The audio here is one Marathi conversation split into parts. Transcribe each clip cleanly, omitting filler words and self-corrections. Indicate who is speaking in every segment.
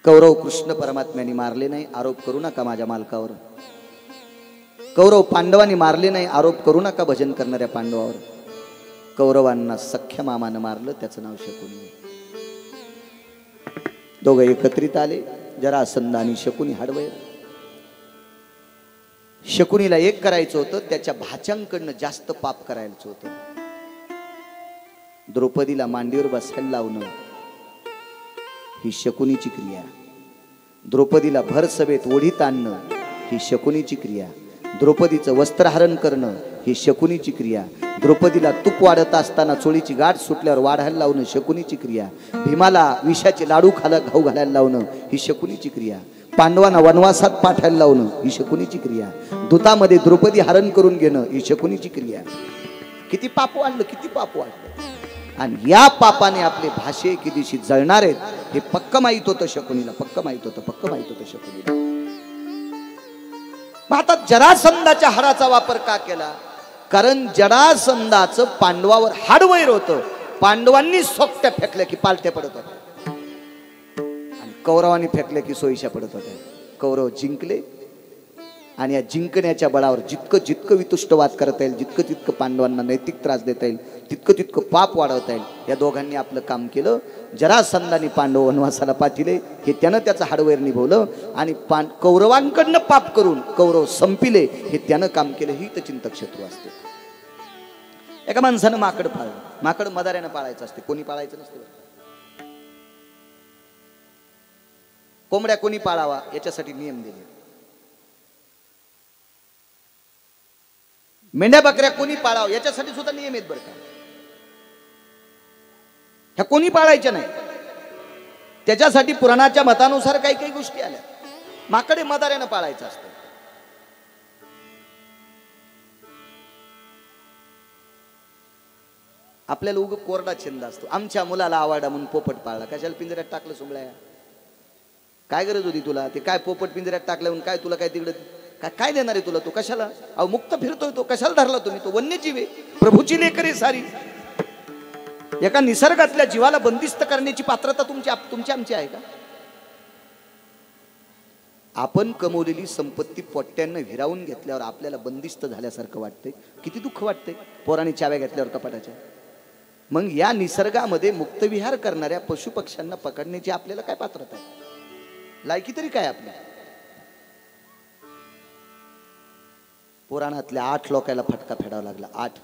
Speaker 1: कौरव कृष्ण परमात्म्याने मारले नाही, आरोप करू नका माझ्या मालकावर. कौरव पांडवांनी मारले नाही, आरोप करू नका भजन करणाऱ्या पांडवावर. कौरवांना सख्या मामानं मारलं, त्याचं नाव शकुनी. दोघं एकत्रित आले, जरासंध आणि शकुनी हाडवैर. शकुनीला एक करायचं होतं, त्याच्या भाच्यांकडनं जास्त पाप करायचं होतं. द्रौपदीला मांडीवर बसायला लावणं ही शकुनीची क्रिया, द्रौपदीला भर सभेत ओढीत आणणं ही शकुनीची क्रिया, द्रौपदीचं वस्त्रहरण करणं ही शकुनीची क्रिया, द्रौपदीला तूप वाढत असताना चोळीची गाठ सुटल्यावर वाढायला लावणं शकुनीची क्रिया, भीमाला विषाचे लाडू घाऊ घालायला लावणं ही शकुनीची क्रिया, पांडवांना वनवासात पाठवायला लावणं ही शकुनीची क्रिया, दूतामध्ये द्रौपदी हरण करून घेणं ही शकुनीची क्रिया. किती पाप वाढलं, किती पाप वाढलं. आणि या पापाने आपले भाषे की दिवशी जळणार आहेत हे पक्क माहित होतं शकुनीला, पक्क माहित होतं शकुनीला. आता जरासंधाच्या हाडाचा वापर का केला? कारण जरासंधाचं पांडवावर हाडवैर होतं. पांडवांनी सोकट्या फेकल्या की पालट्या पडत होत्या आणि कौरवांनी फेकल्या की सोयीशा पडत होत्या. कौरव जिंकले आणि या जिंकण्याच्या बळावर जितकं जितकं वितुष्टवाद करता येईल, जितकं तितकं पांडवांना नैतिक त्रास देता येईल, तितकं तितकं पाप वाढवता येईल, या दोघांनी आपलं काम केलं. जरासंधाने पांडव वनवासाला पाठिले, हे त्यानं त्याचं हाडवैर निभवलं. आणि कौरवांकडनं पाप करून कौरव संपिले, हे त्यानं काम केलं. ही तर चिंतक शत्रू असते. एका माणसानं माकड पाळलं, माकड मदाऱ्यानं पाळायचं असते, कोणी पाळायचं नसतं. कोंबड्या कोणी पाळावा याच्यासाठी नियम दिले. मेंढ्या बकऱ्या कोणी पाळावं याच्यासाठी सुद्धा नियम आहेत बरं का. ह्या कोणी पाळायच्या नाही, त्याच्यासाठी पुराणाच्या मतानुसार काही काही गोष्टी आल्या. माकडे मदाऱ्यानं पाळायचं असतं. आपल्याला उग कोरडा छंद असतो. आमच्या मुलाला आवडा म्हणून पोपट पाळला, कशाला पिंजऱ्यात टाकलं सोमळ्या? काय गरज होती तुला? ते काय पोपट पिंजऱ्यात टाकलं म्हणून काय तुला काय तिकडं काय देणार आहे तुला? तो कशाला? अहो मुक्त फिरतोय तो, कशाला धरला तुम्ही? तो वन्यजीव आहे, प्रभूची लेकर आहे सारी. एका निसर्गातल्या जीवाला बंदिस्त करण्याची पात्रता तुमची आमची आहे का? आपण कमवलेली संपत्ती पोट्ट्यांना विरावून घेतल्यावर आपल्याला बंदिस्त झाल्यासारखं वाटतंय. किती दुःख वाटतंय पोरांनी चाव्या घेतल्यावर कपाटाच्या. मग या निसर्गामध्ये मुक्तविहार करणाऱ्या पशुपक्ष्यांना पकडण्याची आपल्याला काय पात्रता आहे? लायकी तरी काय आपली? पुराणातल्या 8 लोकांना फटका फेडावा लागला. 8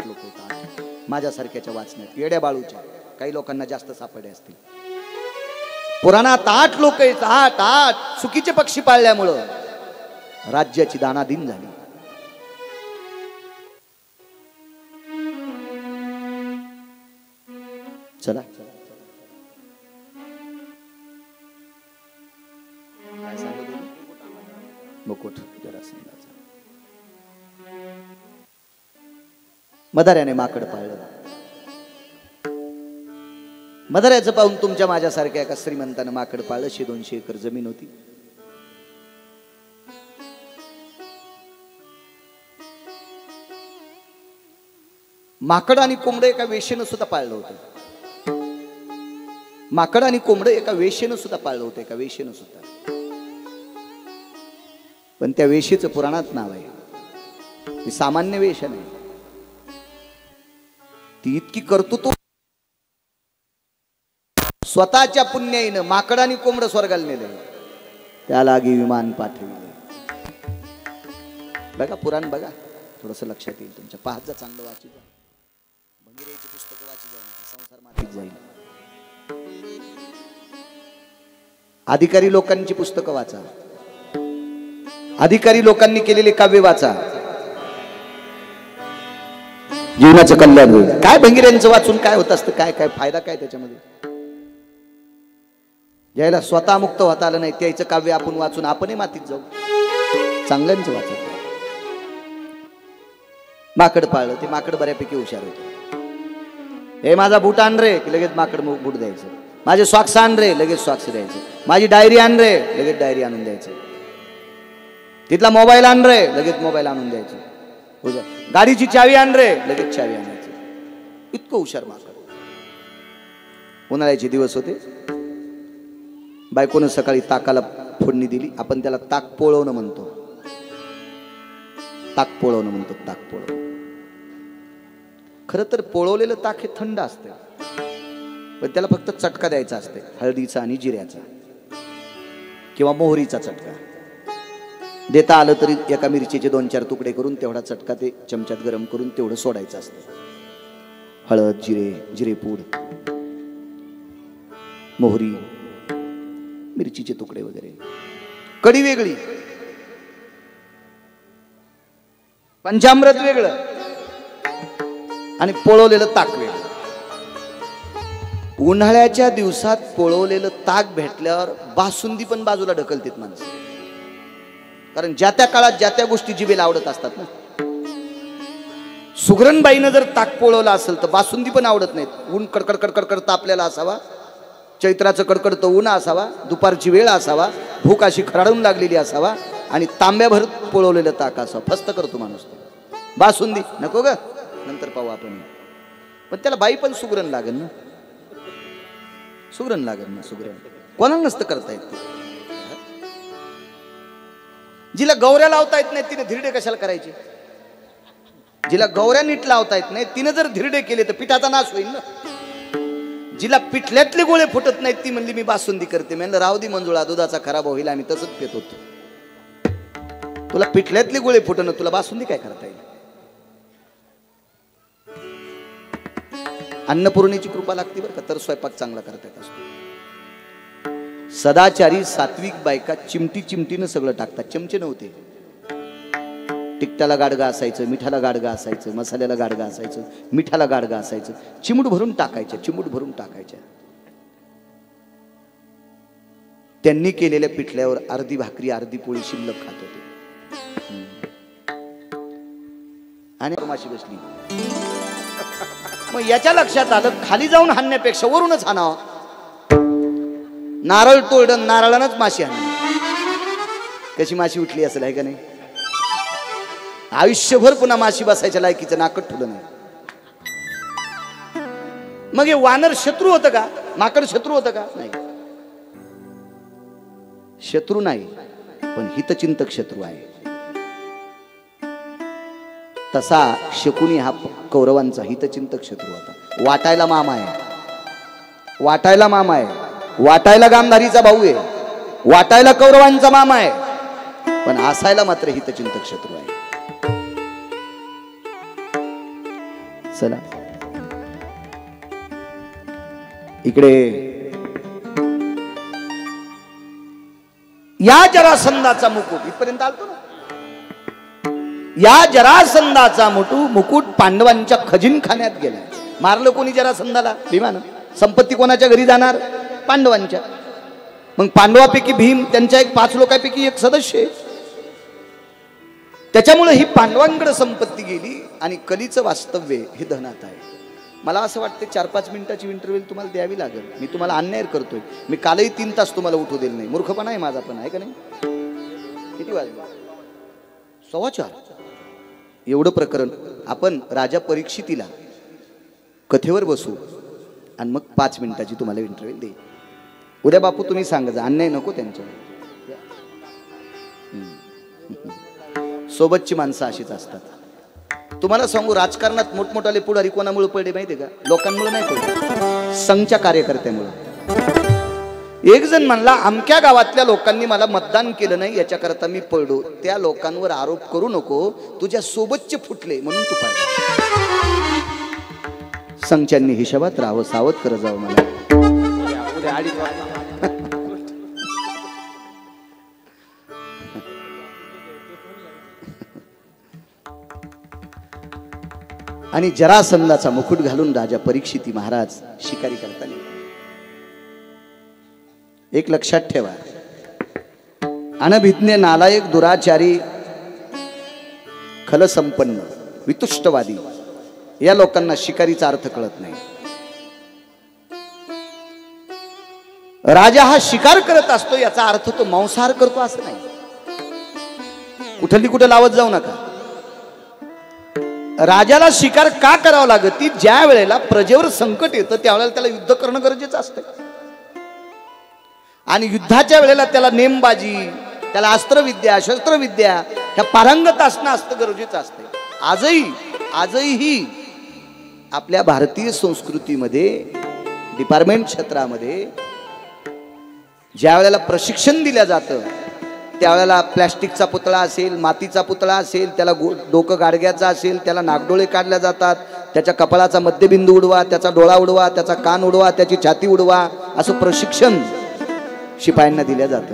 Speaker 1: लोक होतात माझ्यासारख्याच्या वाचण्यात, येड्या बाळूच्या. काही लोकांना जास्त सापडे असतील. पुराणात 8 लोक आहेत, 8 चुकीचे पक्षी पाळल्यामुळं राज्याची दानाधीन झाली. चला काय सांगू तुम्ही? मुकुट जरासंधाचा. मदाऱ्याने माकड पाळलं. मदाऱ्याचं पाहून तुमच्या माझ्यासारख्या एका श्रीमंतानं माकड पाळलं. 100-200 एकर जमीन होती. माकड आणि कोंबडं एका वेश्येनं सुद्धा पाळलं होतं. माकड आणि कोंबडं एका वेश्येनं सुद्धा पाळलं होतं, एका वेश्येनं सुद्धा. पण त्या वेशीचं पुराणात नाव आहे. ती सामान्य वेश नाही, ती इतकी कर्तृत्व. स्वतःच्या पुण्याईनं माकड आणि कोंबडं स्वर्गाला नेले, त्याला विमान पाठविले. बघा पुराण, बघा थोडस लक्षात येईल तुमच्या. पाहत जा, चांगलं वाची जा. भंगीरेची पुस्तकं वाची जाऊ नका, संसार मातीत जाईल. अधिकारी लोकांची पुस्तकं वाचा, अधिकारी लोकांनी केलेले काव्य वाचा, जीवनाचं कल्याण होईल. काय भंगीऱ्यांचं वाचून काय होत असतं? काय काय फायदा काय त्याच्यामध्ये? ज्याला स्वतः मुक्त होता आलं नाही त्याचं काव्य आपण वाचून आपणही मातीत जाऊ. चांगल्यांचं वाचत. माकड पाळलं, ते माकड बऱ्यापैकी हुशार होते. हे माझा बूट आण रे, लगेच माकड बूट द्यायचं. माझे सॉक्स आण रे, लगेच सॉक्स द्यायचं. माझी डायरी आण रे, लगेच डायरी आणून द्यायचं. तिथला मोबाईल आण रे, लगेच मोबाईल आणून द्यायचं. गाडीची चावी आण रे, लगेच चावी आणायचं. इतकं हुशार माकड. उन्हाळ्याचे दिवस होते. बायकोनं सकाळी ताकाला फोडणी दिली. आपण त्याला ताक पोळवणं म्हणतो. ताक पोळवणं म्हणतो, ताक पोळवणं. खरं तर पोळवलेलं ताक हे थंड असतं, पण त्याला फक्त चटका द्यायचा असते, हळदीचा आणि जिऱ्याचा किंवा मोहरीचा चटका देता आलं तरी एका मिरचीचे 2-4 तुकडे करून तेवढा चटका ते चमच्यात गरम करून तेवढं सोडायचं असतं. हळद, जिरेपूड, मोहरी, मिरचीचे तुकडे वगैरे. कढी वेगळी, पंचामृत वेगळं आणि पोळवलेलं ताक वेगळं. उन्हाळ्याच्या दिवसात पोळवलेलं ताक भेटल्यावर बासुंदी पण बाजूला ढकलतात माणसं, कारण ज्या त्या काळात ज्या त्या गोष्टी जिभेला आवडत असतात ना. सुगरणबाईनं जर ताक पोळवलं असेल तर बासुंदी पण आवडत नाहीत. ऊन कडकड कडकड कडता आपल्याला असावा, चैत्राचं कडकडतं ऊन असावा, दुपारची वेळ असावा, भूक अशी खराडून लागलेली असावा आणि तांब्याभर पोळवलेलं ताक असावं. फस्त करतो माणूस. बासुंदी नको ग, नंतर पाहू आपण. पण त्याला बाई पण सुगरण लागेल ना, सुगरण लागेल ना. सुगरण कोणाला नसतं करता येत. जिला गौऱ्या लावता येत नाही तिने धिरडे कशाला करायचे? जिला गौऱ्या नीट लावता येत नाही तिने जर धिरडे केले तर पिठाचा नाश होईल ना. जिला पिठल्यातले गोळे फुटत नाहीत ती म्हणली मी बासुंदी करते. म्हणलं राहू दे मंजुळा, दुधाचा खराब होईल, आम्ही तसंच पेत होतो. तुला पिठल्यातले गोळे फुटणं, तुला बासुंदी काय करता येईल? अन्नपूर्णेची कृपा लागते बरं का, तर स्वयंपाक चांगला करता येत असतो. सदाचारी सात्विक बायका चिमटी चिमटीनं सगळं टाकतात. चमचे नव्हते. तिखटाला गाडगा असायचं, मिठाला गाडगा असायचं, मसाल्याला गाडगा असायचं, मिठाला गाडगा असायचं. चिमूट भरून टाकायच्या, चिमूट भरून टाकायच्या. त्यांनी केलेल्या पिठल्यावर अर्धी भाकरी अर्धी पोळी शिल्लक खात होते. आणि माशी बसली. मग याच्या लक्षात आलं खाली जाऊन हाणण्यापेक्षा वरूनच हाणावं. नारळ तोडून नारळानंच माशी हाणली. कशी माशी उठली असेल, आहे का नाही? आयुष्यभर पुन्हा माशी बसायच्या लायकीचं नाकट ठुलं नाही. मग हे वानर शत्रू होतं का? माकड शत्रू होतं का? नाही, शत्रू नाही, पण हितचिंतक शत्रू आहे. तसा शकुनी हा कौरवांचा हितचिंतक शत्रू होता. वाटायला मामा आहे, वाटायला मामा आहे, वाटायला गांधारीचा भाऊ आहे, वाटायला कौरवांचा मामा आहे, पण असायला मात्र हितचिंतक शत्रू आहे. चला इकडे या जरासंधाचा मुकुट इथपर्यंत आलतो ना. या जरासंधाचा मुकुट पांडवांच्या खजिनखान्यात गेला. मारलं कोणी जरासंधाला? भीमानं. संपत्ती कोणाच्या घरी जाणार? पांडवांच्या. मग पांडवापैकी भीम त्यांच्या 5 लोकांपैकी एक सदस्य आहे. त्याच्यामुळे ही पांडवांकडे संपत्ती गेली आणि कलीचं वास्तव्य हे धनात आहे. मला असं वाटतं 4-5 मिनिटाची इंटरव्ह्यू तुम्हाला द्यावी लागेल. मी तुम्हाला अन्याय करतोय. मी कालही 3 तास तुम्हाला उठू दिलं नाही. मूर्खपणा आहे माझा पण, आहे का नाही? किती वाजले? 4:15. एवढं प्रकरण. आपण राजा परीक्षितीला कथेवर बसू आणि मग 5 मिनिटाची तुम्हाला इंटरव्ह्यू देईल. उद्या बापू तुम्ही सांगा, अन्याय नको त्यांच्यावर. सोबतची माणसं अशीच असतात. तुम्हाला सांगू, राजकारणात मोठमोठाले पुढारी कोणामुळे पडले माहितीये का? लोकांमुळे नाही पडले, संघच्या कार्यकर्त्यामुळे. एक जण म्हणला अमक्या गावातल्या लोकांनी मला मतदान केलं नाही याच्याकरता मी पडलो. त्या लोकांवर आरोप करू नको, तुझ्या सोबतचे फुटले म्हणून तू पडला. संघच्यांनी हिशोबात राहावं, सावध करत जावं. मला आणि जरासंधाचा मुकुट घालून राजा परीक्षिती महाराज शिकारी करताना एक लक्षात ठेवा, अनभिज्ञ, नालायक, दुराचारी, खलसंपन्न, वितुष्टवादी या लोकांना शिकारीचा अर्थ कळत नाही. राजा हा शिकार करत असतो याचा अर्थ तो मांसाहार करतो असं नाही. कुठली लावत जाऊ नका. राजाला शिकार का करावं लागत? ज्या वेळेला प्रजेवर संकट येतं त्यावेळेला त्याला युद्ध करणं गरजेचं असतं. आणि युद्धाच्या वेळेला त्याला नेमबाजी, त्याला अस्त्रविद्या शस्त्रविद्या ह्या पारंगत असणं असतं गरजेचं असते. आजही आपल्या भारतीय संस्कृतीमध्ये डिपार्टमेंट क्षेत्रामध्ये ज्या वेळेला प्रशिक्षण दिलं जातं त्यावेळेला प्लॅस्टिकचा पुतळा असेल, मातीचा पुतळा असेल, त्याला डोकं गाडग्याचा असेल, त्याला नागडोळे काढले जातात, त्याच्या कपाळाचा मध्यबिंदू उडवा, त्याचा डोळा उडवा, त्याचा कान उडवा, त्याची छाती उडवा, असं प्रशिक्षण शिपायांना दिलं जातं.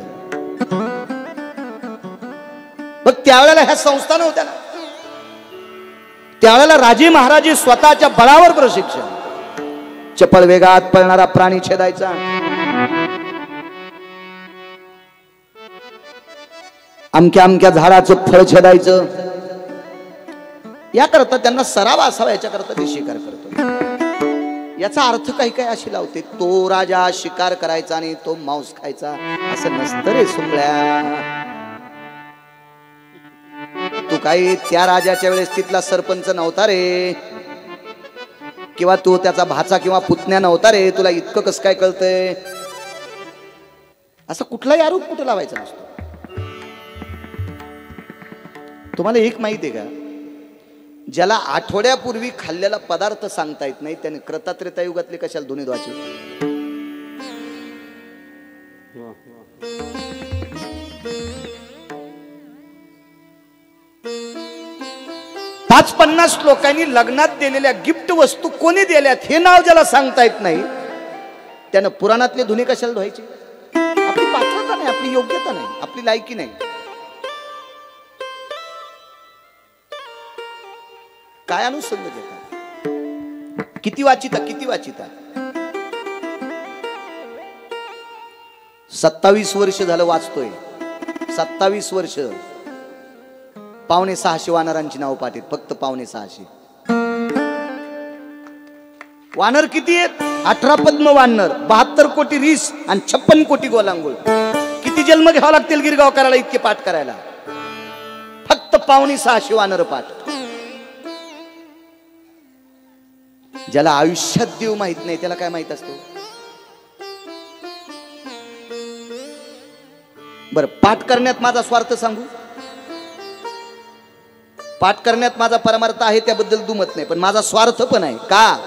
Speaker 1: बघ त्यावेळेला ह्या संस्था नव्हत्या ना, त्यावेळेला राजे महाराजे स्वतःच्या बळावर प्रशिक्षण. चपळ वेगात पळणारा प्राणी छेदायचा, अमक्या अमक्या झाडाचं फळ छेदायचं, याकरता त्यांना सराव असावा, याच्याकरता ते शिकार करतो. याचा अर्थ काही काही अशी लावते, तो राजा शिकार करायचा आणि तो मांस खायचा असं नसतं रे सुंबळ्या. तू काही त्या राजाच्या वेळेस तिथला सरपंच नव्हता रे, किंवा तू त्याचा भाचा किंवा पुतण्या नव्हता रे, तुला इतकं कसं काय कळतंय. असा कुठलाही आरोप कुठे लावायचा नसतो. तुम्हाला एक माहिती आहे का, ज्याला आठवड्यापूर्वी खाल्लेला पदार्थ सांगता येत नाही त्याने कृतात्रेता युगातले कशाला धुणे धुवायचे. 50 लोकांनी लग्नात दिलेल्या गिफ्ट वस्तू कोणी दिल्यात हे नाव ज्याला सांगता येत नाही त्यानं पुराणातले धुणे कशाला धुवायचे. आपली पात्रता नाही, आपली योग्यता नाही, आपली लायकी नाही. काय अनुसंग देता, किती वाचिता 27 वर्ष झालं वाचतोय. 27 वर्ष. 5,600 वानरांची नाव पाठीत, फक्त 5,600. वानर किती आहेत? 18 पद्म वानर, 72 कोटी रीस आणि 56 कोटी गोलांगुळ. किती जन्म घ्यावा लागतील गिरगावकराला इतके पाठ करायला? फक्त 5,600 वानर पाठ. ज्याला आयुष्यात देव माहित नाही त्याला काय माहित असतो. बर, पाठ करण्यात माझा स्वार्थ सांगू, पाठ करण्यात माझा परमार्थ आहे त्याबद्दल दुमत नाही, पण माझा स्वार्थ पण आहे. का?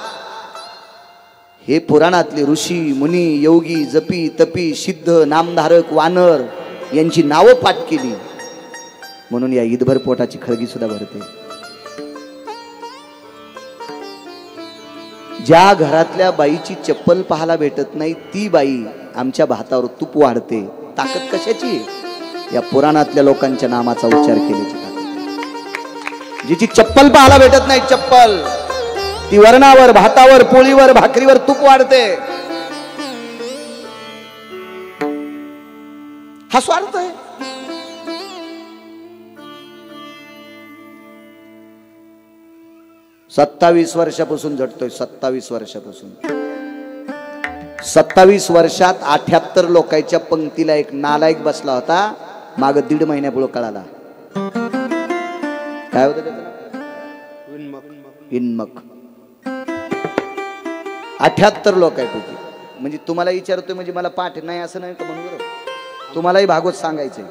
Speaker 1: हे पुराणातले ऋषी मुनी योगी जपी तपी सिद्ध नामधारक वानर यांची नावं पाठ केली म्हणून या ईदभर पोटाची खळगी सुद्धा भरते. ज्या घरातल्या बाईची चप्पल पाहायला भेटत नाही ती बाई आमच्या भातावर तूप वाढते. ताकद कशाची? या पुराणातल्या लोकांच्या नामाचा उच्चार केल्याची ताकद. जिची चप्पल पाहायला भेटत नाही, चप्पल, ती वरणावर भातावर पोळीवर भाकरीवर तूप वाढते. हा स्वार्थ आहे. सत्तावीस वर्षापासून झटतोय. 27 वर्षापासून. 27 वर्षात 78 लोकांच्या पंक्तीला एक नालायक बसला होता. माग 1.5 महिन्यापुढे कळाला. काय होतं त्याचं? इन्मक. 78 लोक आहे पैकी. म्हणजे तुम्हाला विचारतोय म्हणजे मला पाठ नाही असं नाही का म्हणून तुम्हालाही भागवत सांगायचंय.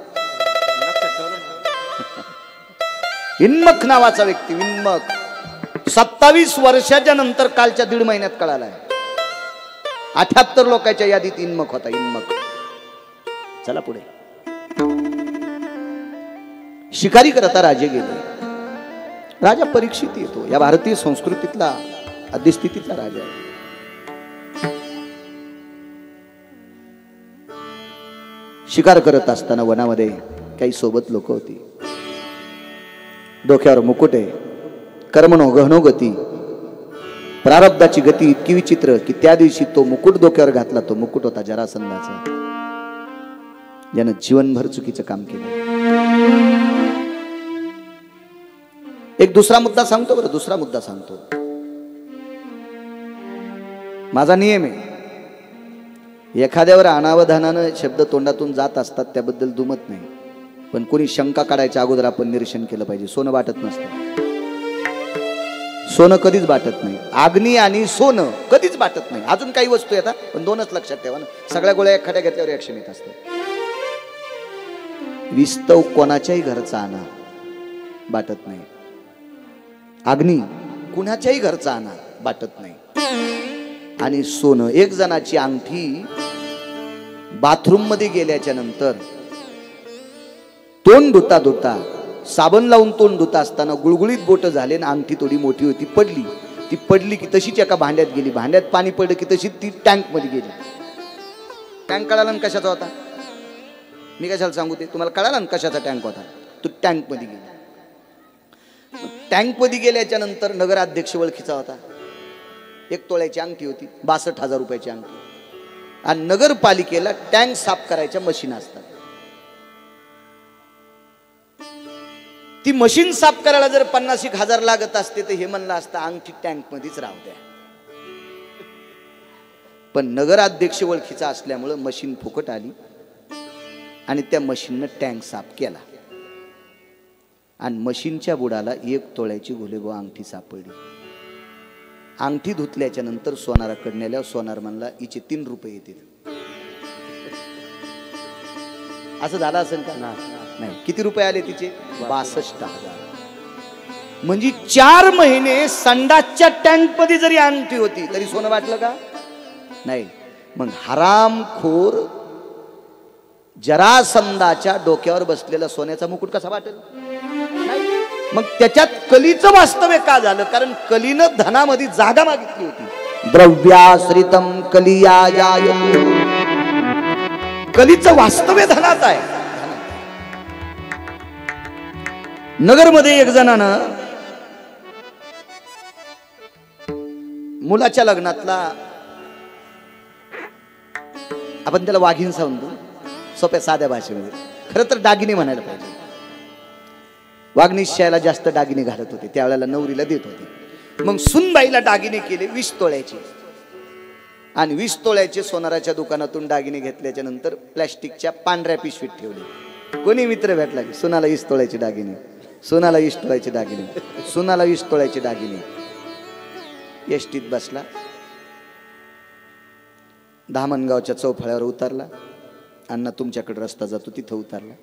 Speaker 1: इन्मक नावाचा व्यक्ती, इन्मक 27 वर्षाच्या नंतर कालच्या 1.5 महिन्यात कळालाय. 78 लोकांच्या यादीत इन्मक होता. इन्मक. चला पुढे. शिकारी करता राजे गेले. राजा परीक्षित येतो. या भारतीय संस्कृतीतला आदिस्थितीतला राजा आहे. शिकार करत असताना वनामध्ये काही सोबत लोक होती. डोक्यावर मुकुट आहे. कर्मणो गहनो गती. प्रारब्धाची गती इतकी विचित्र की त्या दिवशी तो मुकुट डोक्यावर घातला. तो मुकुट होता जरासंधाचा, ज्यानं जीवनभर चुकीचं काम केलं. एक दुसरा मुद्दा सांगतो बरं. दुसरा मुद्दा सांगतो. माझा नियम आहे, एखाद्यावर अनावधानानं शब्द तोंडातून जात असतात त्याबद्दल दुमत नाही, पण कोणी शंका काढायच्या अगोदर आपण निरीक्षण केलं पाहिजे. सोनं वाटत नसतं. सोनं कधीच बाटत नाही. अग्नी आणि सोनं कधीच बाटत नाही. अजून काही वस्तू येतात पण दोनच लक्षात ठेवा ना, सगळ्या गोळ्या एखाद्या घेतल्यावर रिॲक्शन येत असते. विस्तव कोणाच्याही घरचा आणा बाटत नाही. अग्नी कुणाच्याही घरचा आणा बाटत नाही. आणि सोनं, एक जणाची अंगठी बाथरूम मध्ये गेल्याच्या नंतर तोंड धुता धुता, साबण लावून तोंड धुता असताना गुळगुळीत बोट झाले ना, अंगठी थोडी मोठी होती, पडली. ती पडली की तशीच एका भांड्यात गेली. भांड्यात पाणी पडलं की तशीच ती टँक मध्ये गेली. टँक कळाला ना कशाचा होता, मी कशाला सांगू ते तुम्हाला, कळाला ना कशाचा टँक होता. तो टँक मध्ये गेला. टँक मध्ये गेल्याच्या नंतर नगराध्यक्ष ओळखीचा होता. 1 तोळ्याची अंगठी होती, 62,000 रुपयाची अंगठी. आणि नगरपालिकेला टँक साफ करायच्या मशीन असतात. ती मशीन साफ करायला जर 50,000 लागत असते तर हे म्हणलं असतं अंगठी टँक मध्येच राहू द्या. पण नगराध्यक्ष ओळखीचा असल्यामुळं मशीन फुकट आली आणि त्या मशीननं टँक साफ केला. आणि मशीनच्या बुडाला 1 तोळ्याची गुलेबो अंगठी सापडली. अंगठी धुतल्याच्या नंतर सोनाराकडे नेल्यावर सोनार म्हणला हिचे 3 रुपये येतील. असं झालं असेल का? नाही. किती रुपये आले तिचे? 62,000. म्हणजे 4 महिने संडासच्या टँक मध्ये जरी अंगठी होती तरी सोनं वाटलं का? नाही. मग हरामखोर जरासंधाच्या डोक्यावर बसलेला सोन्याचा मुकुट कसा वाटेल? मग त्याच्यात कलीचं वास्तव्य का झालं? कारण कलीनं धनामध्ये जागा मागितली होती. द्रव्याश्रितम कलिया जायते. कलीचं वास्तव्य धनात आहे. नगरमध्ये एक जणानं मुलाच्या लग्नातला, आपण त्याला वाघीण समजू सोप्या साध्या भाषेमध्ये, खरं तर दागिने म्हणायला पाहिजे. वाघनिश्चयाला जास्त दागिने घालत होते, त्यावेळेला नवरीला देत होते. मग सुनबाईला दागिने केले 20 तोळ्याचे. आणि 20 तोळ्याचे सोनाराच्या दुकानातून दागिने घेतल्याच्या नंतर प्लॅस्टिकच्या पांढऱ्या पिशवीत ठेवले. कोणी मित्र भेटला की सोनाला 20 तोळ्याचे दागिने, सोनाला 20 तोळ्याचे दागिने, सोनाला 20 तोळ्याचे दागिने. एसटीत बसला, धामणगावच्या चौफळ्यावर उतरला. अण्णा तुमच्याकडे रस्ता जातो तिथं उतरला.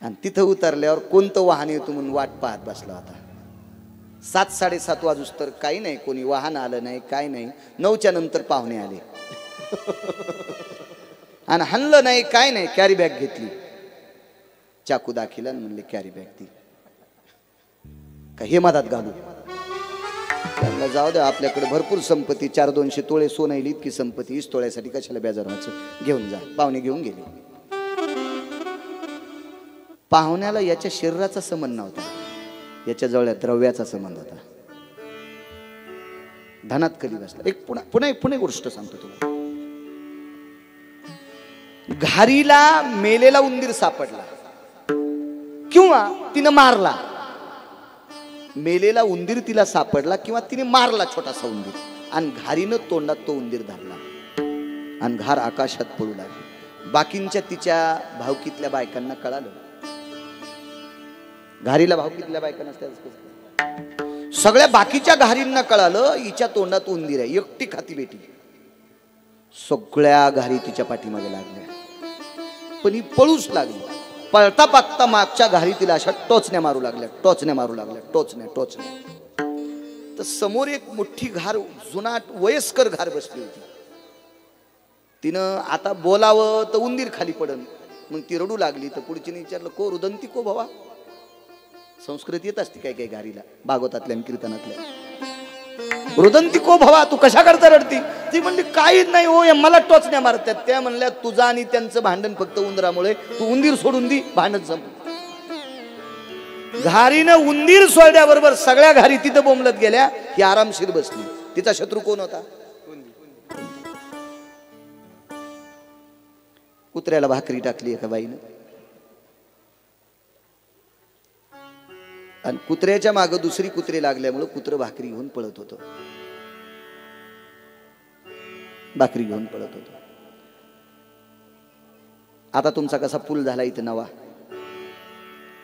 Speaker 1: आणि तिथं उतरल्यावर कोणतं वाहन येतो म्हणून वाट पाहत बसला होता. 7-7:30 वाजूस तर काही नाही, कोणी वाहन आलं नाही, काय नाही. 9च्या नंतर पाहुणे आले आणि हल्लं नाही, काय नाही. कॅरी बॅग घेतली, चाकू दाखिला आणि म्हणले कॅरी बॅग ती का हे मधात घालू. त्यांना जाऊ द्या, आपल्याकडे भरपूर संपत्ती, 400-200 तोळे सोनं येईल इतकी संपत्ती, 20 तोळ्यासाठी कशाला बेजार व्हायचं, घेऊन जा. पाहुणे घेऊन गेले. पाहुण्याला याच्या शरीराचा संबंध नव्हता, याच्या जवळ द्रव्याचा संबंध होता. धनात कली बसला. एक पुन्हा गोष्ट सांगतो तुला. घारीला मेलेला उंदीर सापडला किंवा तिनं मारला. मेलेला उंदीर तिला सापडला किंवा तिने मारला छोटासा उंदीर, आणि घारीनं तोंडात तो उंदीर धरला आणि घार आकाशात पडू लागली. बाकींच्या तिच्या भावकीतल्या बायकांना कळालं. घारीला भावकीतल्या बायका नसतात, सगळ्या बाकीच्या घारींना कळालं हिच्या तोंडात उंदीर आहे. एकटी खाती बेटी. सगळ्या घारी तिच्या पाठीमागे लागल्या, पण ही पळूच लागली. पळता पाकता मागच्या घारी तिला अशा टोचण्या मारू लागल्या, टोचण्या मारू लागल्या, टोचण्या. तर समोर एक मोठी घार, जुनाट वयस्कर घार बसली होती. तिनं आता बोलावं तर उंदीर खाली पडन. मग ती रडू लागली. तर पुढचीने विचारलं, को रुदंती को भावा. संस्कृत येत असते काय काय घारीला, भागवतातल्या कीर्तनातल्या. रुदंती को भावा, तू कशा करता रडती. ती म्हणली काही नाही हो, मला टोचण्या मारतात. त्या म्हणल्या तुझं आणि त्यांचं भांडण फक्त उंदरामुळे, तू उंदीर सोडून दी, भांडण संपलं. घारीनं उंदीर सोडल्याबरोबर सगळ्या घारी तिथं बोंबलत गेल्या. ही आरामशीर बसली. तिचा शत्रू कोण होता? कुत्र्याला भाकरी टाकली एका बाईनं, आणि कुत्र्याच्या मागे दुसरी कुत्रे लागल्यामुळे कुत्र भाकरी घेऊन पळत होतं. भाकरी घेऊन पळत होतं. आता तुमचा कसा पूल झाला इथं नवा,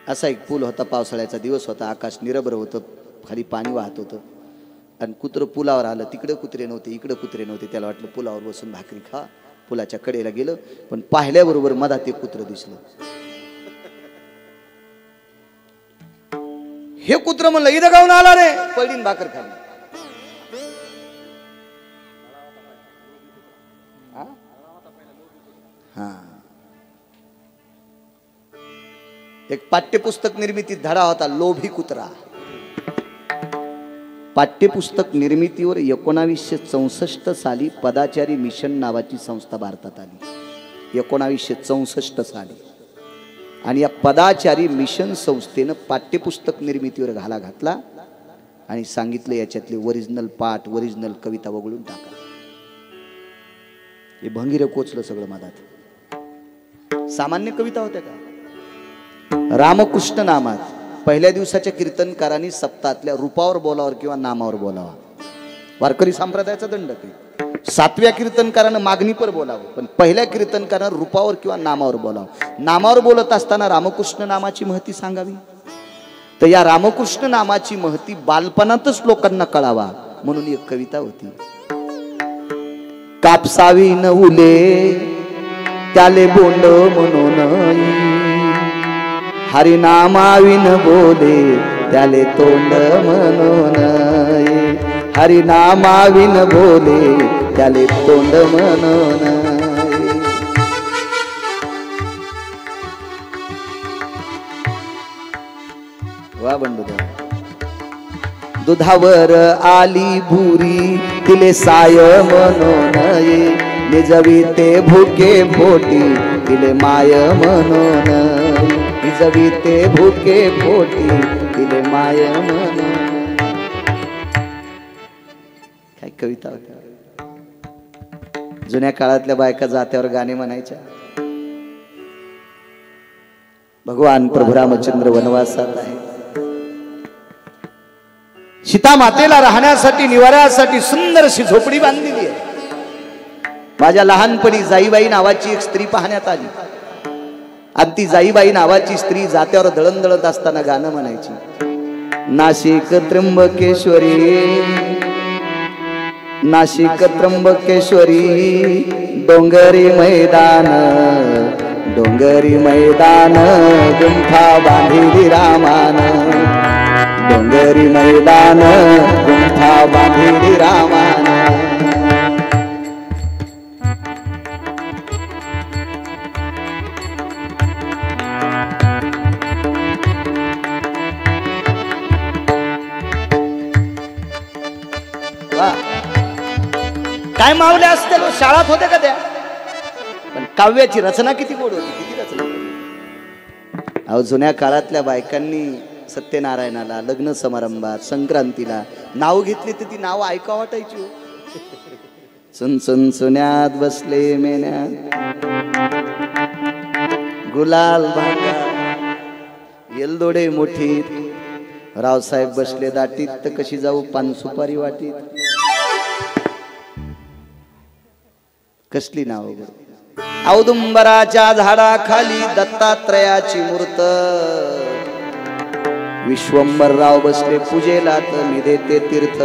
Speaker 1: असा एक पूल होता. पावसाळ्याचा दिवस होता, आकाश निरभ्र होतं, खाली पाणी वाहत होतं आणि कुत्रं पुलावर आलं. तिकडे कुत्रे नव्हते, इकडे कुत्रे नव्हते. त्याला वाटलं पुलावर बसून भाकरी खा. पुलाच्या कडेला गेलं, पण पाहिल्याबरोबर मधात एक कुत्रं दिसलं. हे कुत्रं म्हणलं इथं गाऊन आला रे, पडीन भाकर खाली. हा, एक पाठ्यपुस्तक निर्मितीत धडा होता, लोभी कुत्रा. पाठ्यपुस्तक निर्मितीवर 1964 साली पदाचारी मिशन नावाची संस्था भारतात आली. 1964 साली. आणि या पदाचारी मिशन संस्थेनं पाठ्यपुस्तक निर्मितीवर घाला घातला आणि सांगितलं याच्यातले ओरिजिनल पाठ, ओरिजिनल कविता वगळून टाका. हे भंगीर कोचलं सगळं मधात. सामान्य कविता होत्या का? रामकृष्ण नामात पहिल्या दिवसाच्या कीर्तनकारांनी सप्ताहातल्या रूपावर बोलावर किंवा नामावर बोलावा. वारकरी संप्रदायाचा दंड काही. 7व्या कीर्तनकारानं मागणीपर बोलावं, पण पहिल्या कीर्तनकारानं रूपावर किंवा नामावर बोलावं. नामावर बोलत असताना रामकृष्ण नामाची महती सांगावी. तर या रामकृष्ण नामाची महती बालपणातच लोकांना कळावा म्हणून एक कविता होती. कापसावी न उले त्याले बोंड म्हणून, हरिनामाविन बोले त्याले तोंड म्हणून, हरिनामाविन बोले त्याले तोंड म्हणून. वा बंडू. दुधावर आली भुरी तिले साय म्हणून, निजवी ते भुके पोटी तिले माय म्हणून, निजवी ते भुके पोटी तिले माय म्हणून. काय कविता होत्या. जुन्या काळातल्या बायका जात्यावर गाणे म्हणायच्या. भगवान प्रभू रामचंद्र वनवासात आहे. सीता मातेला राहण्यासाठी, निवाऱ्यासाठी सुंदर अशी झोपडी बांधलेली आहे. माझ्या लहानपणी जाईबाई नावाची एक स्त्री पाहण्यात आली आणि ती जाईबाई नावाची स्त्री जात्यावर दळण दळत असताना गाणं म्हणायची. नाशिक त्र्यंबकेश्वरी, नाशिक त्र्यंबकेश्वरी, डोंगरी मैदान, डोंगरी मैदान, गुंठा बांधिली रामान, डोंगरी मैदान, गुंठा बांधिली रामान. काय मावल्या असते, शाळात होते का त्या? पण काव्याची रचना किती गोड होती, किती रचना. अहो जुन्या काळातल्या बायकांनी सत्यनारायणाला, लग्न समारंभात, संक्रांतीला नाव घेतली तर ती नाव ऐका वाटायची. चुनचुन्यात बसले मेन्यात, गुलाल भांगा, येलदोडे मुठीत, रावसाहेब बसले दाटीत, तर कशी जाऊ पान सुपारी वाटीत. कसली नाव. औदुंबराच्या झाडाखाली दत्तात्रयाची मूर्त, विश्वंभरराव बसले पूजेला तर मी देते तीर्थ.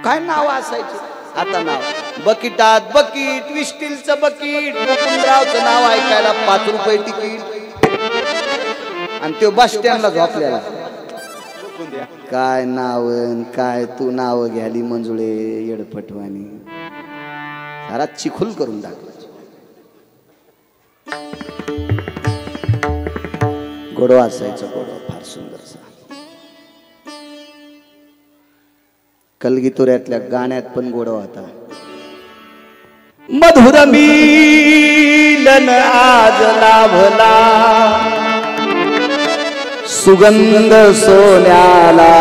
Speaker 1: काय नाव असायचे. आता नाव बकिटात बकीट, विस्टीलचं बकीट, मुकुंदरावचं नाव ऐकायला 5 रुपये तिकीट आणि तो बस स्टँडला झोपलेला. काय नाव, काय तू नाव घ्याली मंजुळे येडपटवानी. सारा चिखुल करून टाकला. गोडवा असायचं, गोडवा फार सुंदरसा. कलगीतुऱ्यातल्या गाण्यात पण गोडवा होता. मधुर मिलन आज लाभला, सुगंध सोन्याला,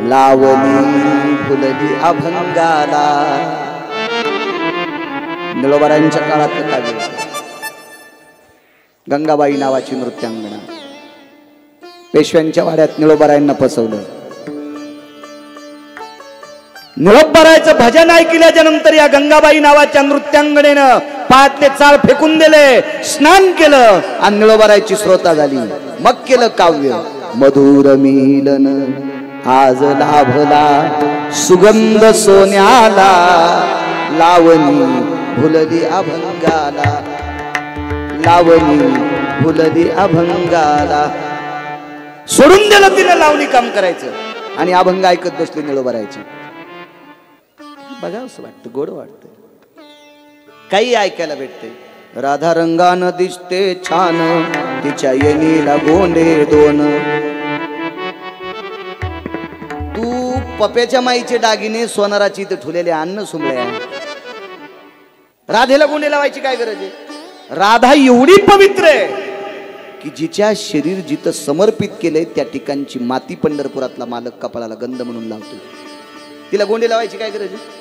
Speaker 1: लावणी फुलली अभंगाला. निळोबारांच्या काळात काव्य. गंगाबाई नावाची नृत्यांगणा, पेशव्यांच्या वाड्यात निळोबारायांना फसवलं. निळोबारायचं भजन ऐकल्याच्या नंतर या गंगाबाई नावाच्या नृत्यांगणेनं पायातले चाळ फेकून दिले, स्नान केलं आणि निळोबारायची श्रोता झाली. मग केलं काव्य. मधुर मिलन आज लाभला सुगंध सोन्याला, लावणी भुलली अभंगाला, लावणी भुलली अभंगाला. सोडून दिलं तिने लावणी काम करायचं आणि अभंग ऐकत बसले निळो भरायची. बघा असं वाटतं, गोड वाटतं, काही ऐकायला भेटते. राधा रंगानं दिसते छान, तिच्या येणीला गोंडे दोन. तू पप्याच्या माईचे दागिने सोनाराची इथे ठुलेले अन्न सुमल्या. राधेला गोंडे लावायची काय गरज आहे? राधा एवढी पवित्र आहे की जिच्या शरीर जिथं समर्पित केलंय त्या ठिकाणची माती पंढरपुरातला मालक कपाळाला गंध म्हणून लावतो. तिला गोंडे लावायची काय गरज आहे?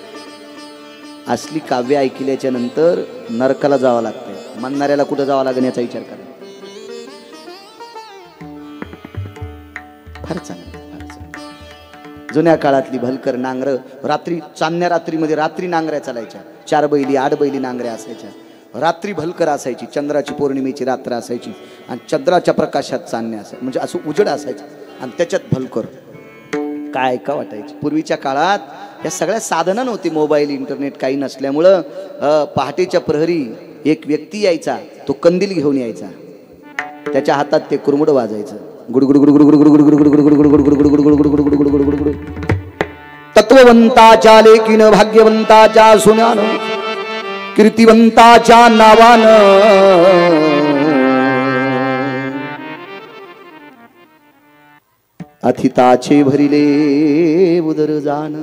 Speaker 1: असली काव्य ऐकल्याच्या नंतर नरकाला जावं लागतंय. म्हणणाऱ्याला कुठं जावं लागेल याचा विचार करा. फार चांगलं, फार चांगलं. जुन्या काळातली भलकर नांगर रात्री, चांदण्या रात्रीमध्ये रात्री नांगऱ्या चालायच्या. 4 बैली 8 बैली नांगऱ्या असायच्या. रात्री भलकर असायची, चंद्राची पौर्णिमेची रात्र असायची आणि चंद्राच्या प्रकाशात चांदण्या असायच्या, म्हणजे असं उजड असायचं आणि त्याच्यात भलकर. काय का वाटायची. पूर्वीच्या काळात या सगळ्या साधनं नव्हती, मोबाईल इंटरनेट काही नसल्यामुळं पहाटेच्या प्रहरी एक व्यक्ती यायचा, तो कंदील घेऊन यायचा, त्याच्या हातात ते कुरमुड वाजायचं. गुडगुड गुडगुड गुडगुड गुडगुड गुडगुड गुडगुड गुडगुड गुडगुड गुडगुड गुडगुड गुडगुड. तत्ववंताच्या लेकीनं, भाग्यवंताच्या सुन्यानं, कीर्तिवंताच्या नावानं, अथिताचे भरिले उदर जान.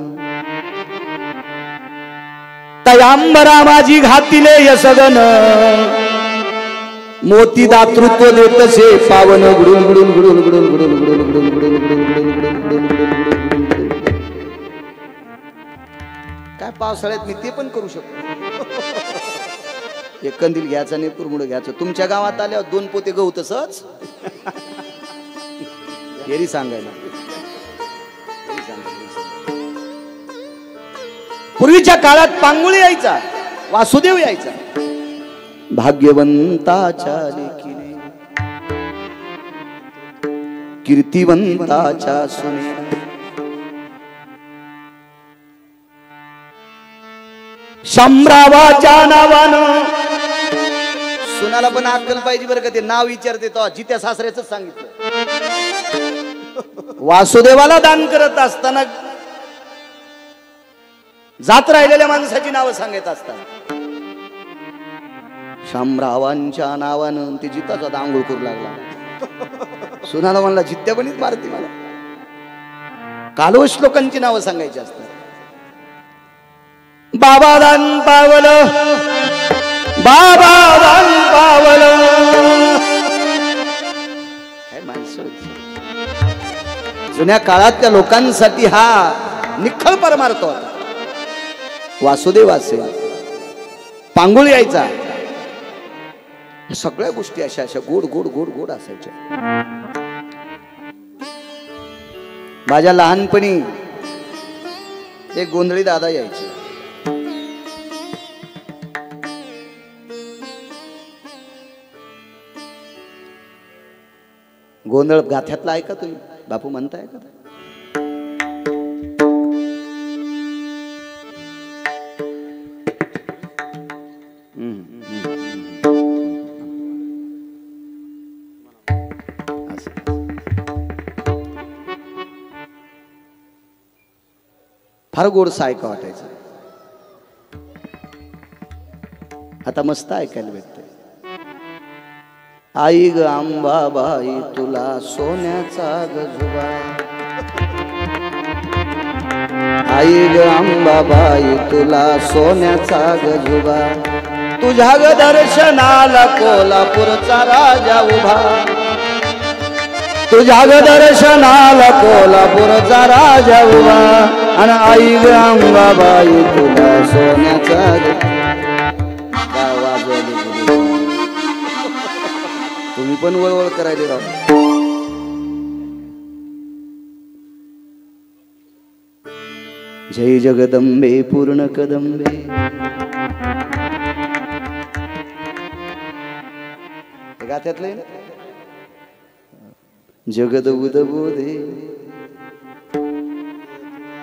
Speaker 1: तयांबरा माझी घातिले यसगन, मोती दातृत्व देतसे पावन. गुडुल गुडुल गुडुल गुडुल गुडुल गुडुल गुडुल गुडुल गुडुल गुडुल गुडुल गुडुल गुडुल. काय पावसाळ्यात मी ते पण करू शकतो. एक कंदील घ्यायचा आणि कुरमुड घ्यायचं. तुमच्या गावात आल्यावर 2 पोते गहू तसंच हेरी सांगायला. पूर्वीच्या काळात पांगुळी यायचा, वासुदेव यायचा. भाग्यवंताच्या लेकीने, कीर्तिवंताच्या सुने, शामरावाच्या नावानं. सुनाला पण अक्कल पाहिजे बरं का, ते नाव विचारते तो जित्या सासऱ्याच सांगितलं. वासुदेवाला दान करत असताना जात राहिलेल्या माणसाची नावं सांगत असतात. शामरावांच्या नावानं ते जिताचा दांगोळ करू लागला. सुनाला म्हणला जित्या पणीच मारती मला. कालोश लोकांची नावं सांगायची असतात. बाबा दान पावलं, बाबा दान पावलं. काय माणसं होती जुन्या काळातल्या लोकांसाठी. हा निखळ परमार्थ होता. वासुदेव असेल, पांगुळ यायचा, सगळ्या गोष्टी अशा अशा गोड गोड गोड गोड असायच्या. माझ्या लहानपणी एक गोंधळी दादा यायचे. गोंधळ गाथ्यातला ऐका तुम्ही, बापू म्हणताय का? फार गोडसा ऐका वाटायचं. आता मस्त ऐकायला भेटतंय. आई ग अंबाबाई तुला सोन्याचा गजोबा, आई ग अंबाबाई तुला सोन्याचा गजोबा, तुझ्या ग दर्शनाला कोल्हापूरचा राजा उभा, तुझ्या ग दर्शनाला कोल्हापूरचा राजा उभा, आणि आई ग अंबाबाई तुला सोन्याचा. तुम्ही पण वळवळ करायला राव. जय जगदंबे पूर्ण कदंबे. गात्यातले जगद उदबोधे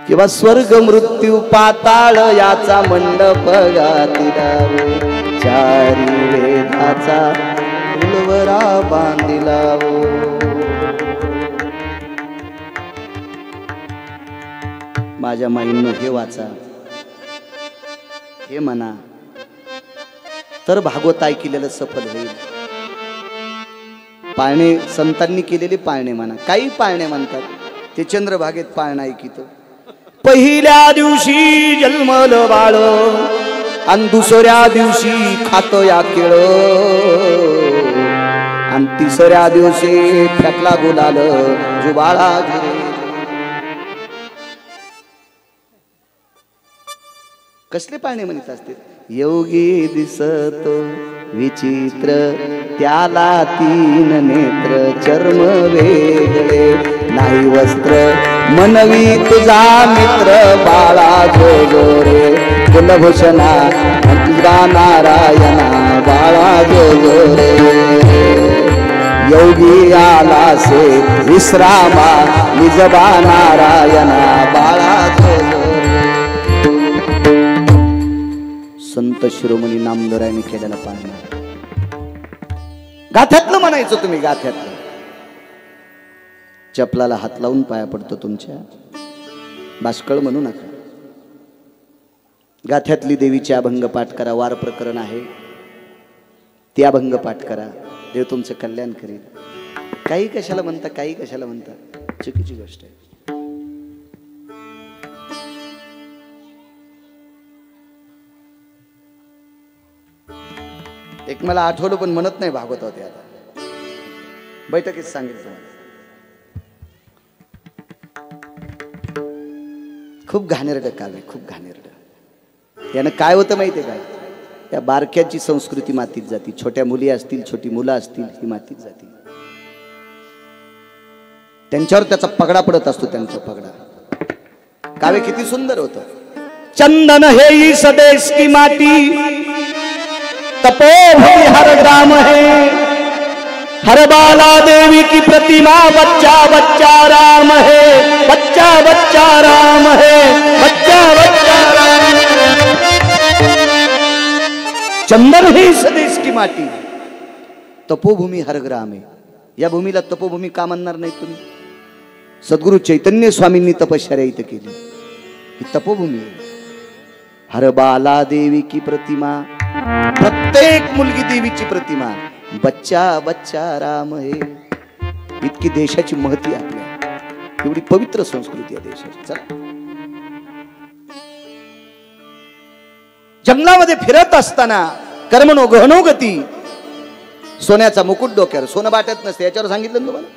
Speaker 1: किंवा स्वर्ग मृत्यू पाताळ याचा मंडप गातिलावो चारी वेदाचा फुलवरा बांधिलावो माझ्या माईंनो हे वाचा हे म्हणा तर भागवत ऐकलेलं सफल होईल पाळणे संतांनी केलेले पाळणे म्हणा काही पाळणे म्हणतात ते चंद्रभागेत पाळणा ऐकित पहिल्या दिवशी जन्मलं बाळ आणि दुसऱ्या दिवशी खातो या केळ आणि तिसऱ्या दिवशी फेकला गुलाल जुबाळा कसले पाळणे म्हणत असते योगी दिसतो विचित्र त्याला तीन नेत्र चर्म वेगळे नाही वस्त्र मनवी तुझा मित्र बाळा जो रे कुलभूषणा तुझा नारायणा बाळा जो रे योगी आला से विश्रामा निजबा नारायणा बाळा जो संत शिरोमणी नामदेवरायांनी केलेला पाळणा गाथ्यातलं म्हणायचं तुम्ही गाथ्यातलं चपलाला हात लावून पाया पडतो तुमच्या बाष्कळ म्हणू नका गाथ्यातली देवीची अभंग पाठ करा वार प्रकरण आहे ते अभंग पाठ करा देव तुमचं कल्याण करेल काही कशाला म्हणता काही कशाला म्हणता चुकीची गोष्ट आहे एक मला आठवलं पण म्हणत नाही भागवत होते आता बैठकीत सांगितलं खूप घाणेरडं काव्य खूप घाणेरडं यानं काय होतं माहितीये काय या बारक्याची संस्कृती मातीत जाती छोट्या मुली असतील छोटी मुलं असतील ही मातीत जाती त्यांच्यावर त्याचा पगडा पडत असतो त्यांचा पगडा काव्य किती सुंदर होतं चंदन हे इस देश की माटी तपोभूमि हर ग्राम है हर बाला देवी की प्रतिमा बच्चा बच्चा राम है बच्चा बच्चा राम है बच्चा बच्चा राम चंदन ही इस देश की माटी तपोभूमि हर ग्राम है या भूमीला तपोभूमी का म्हणणार नाही तुम्ही सद्गुरु चैतन्य स्वामींनी तपश्चर्या इथं केली ही तपोभूमी आहे हर बाला देवी की प्रतिमा प्रत्येक मुलगी देवीची प्रतिमा बच्चा बच्चा राम हे इतकी देशाची महती आपल्या एवढी पवित्र संस्कृती आहे देशाची चला जंगलामध्ये फिरत असताना कर्मणो गहनो गती सोन्याचा मुकुट डोक्यावर सोनं बाटत नसते याच्यावर सांगितलं ना तुम्हाला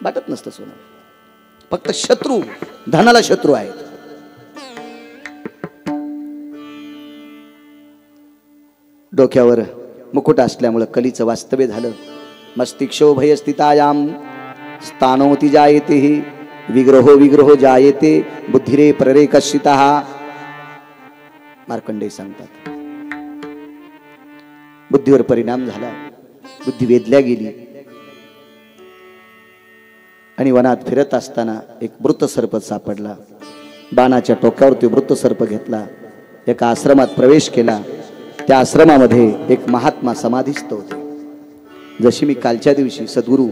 Speaker 1: बाटत नसतं सोनं फक्त शत्रू धनाला शत्रू आहेत डोक्यावर मुकुट असल्यामुळे कलीचं वास्तव्य झालं मस्तिष्को भयस्थितायाम स्थानोति जायते विग्रहो विग्रहो जायते बुद्धिरे प्ररेकशितः मार्कंडेय सांगतात बुद्धीवर परिणाम झाला बुद्धी वेधल्या गेली आणि वनात फिरत असताना एक मृत सर्प सापडला बाणाच्या टोकावर तो मृत सर्प घेतला एका आश्रमात प्रवेश केला त्या आश्रमामध्ये एक महात्मा समाधीस्थ होते जशी मी कालच्या दिवशी सद्गुरू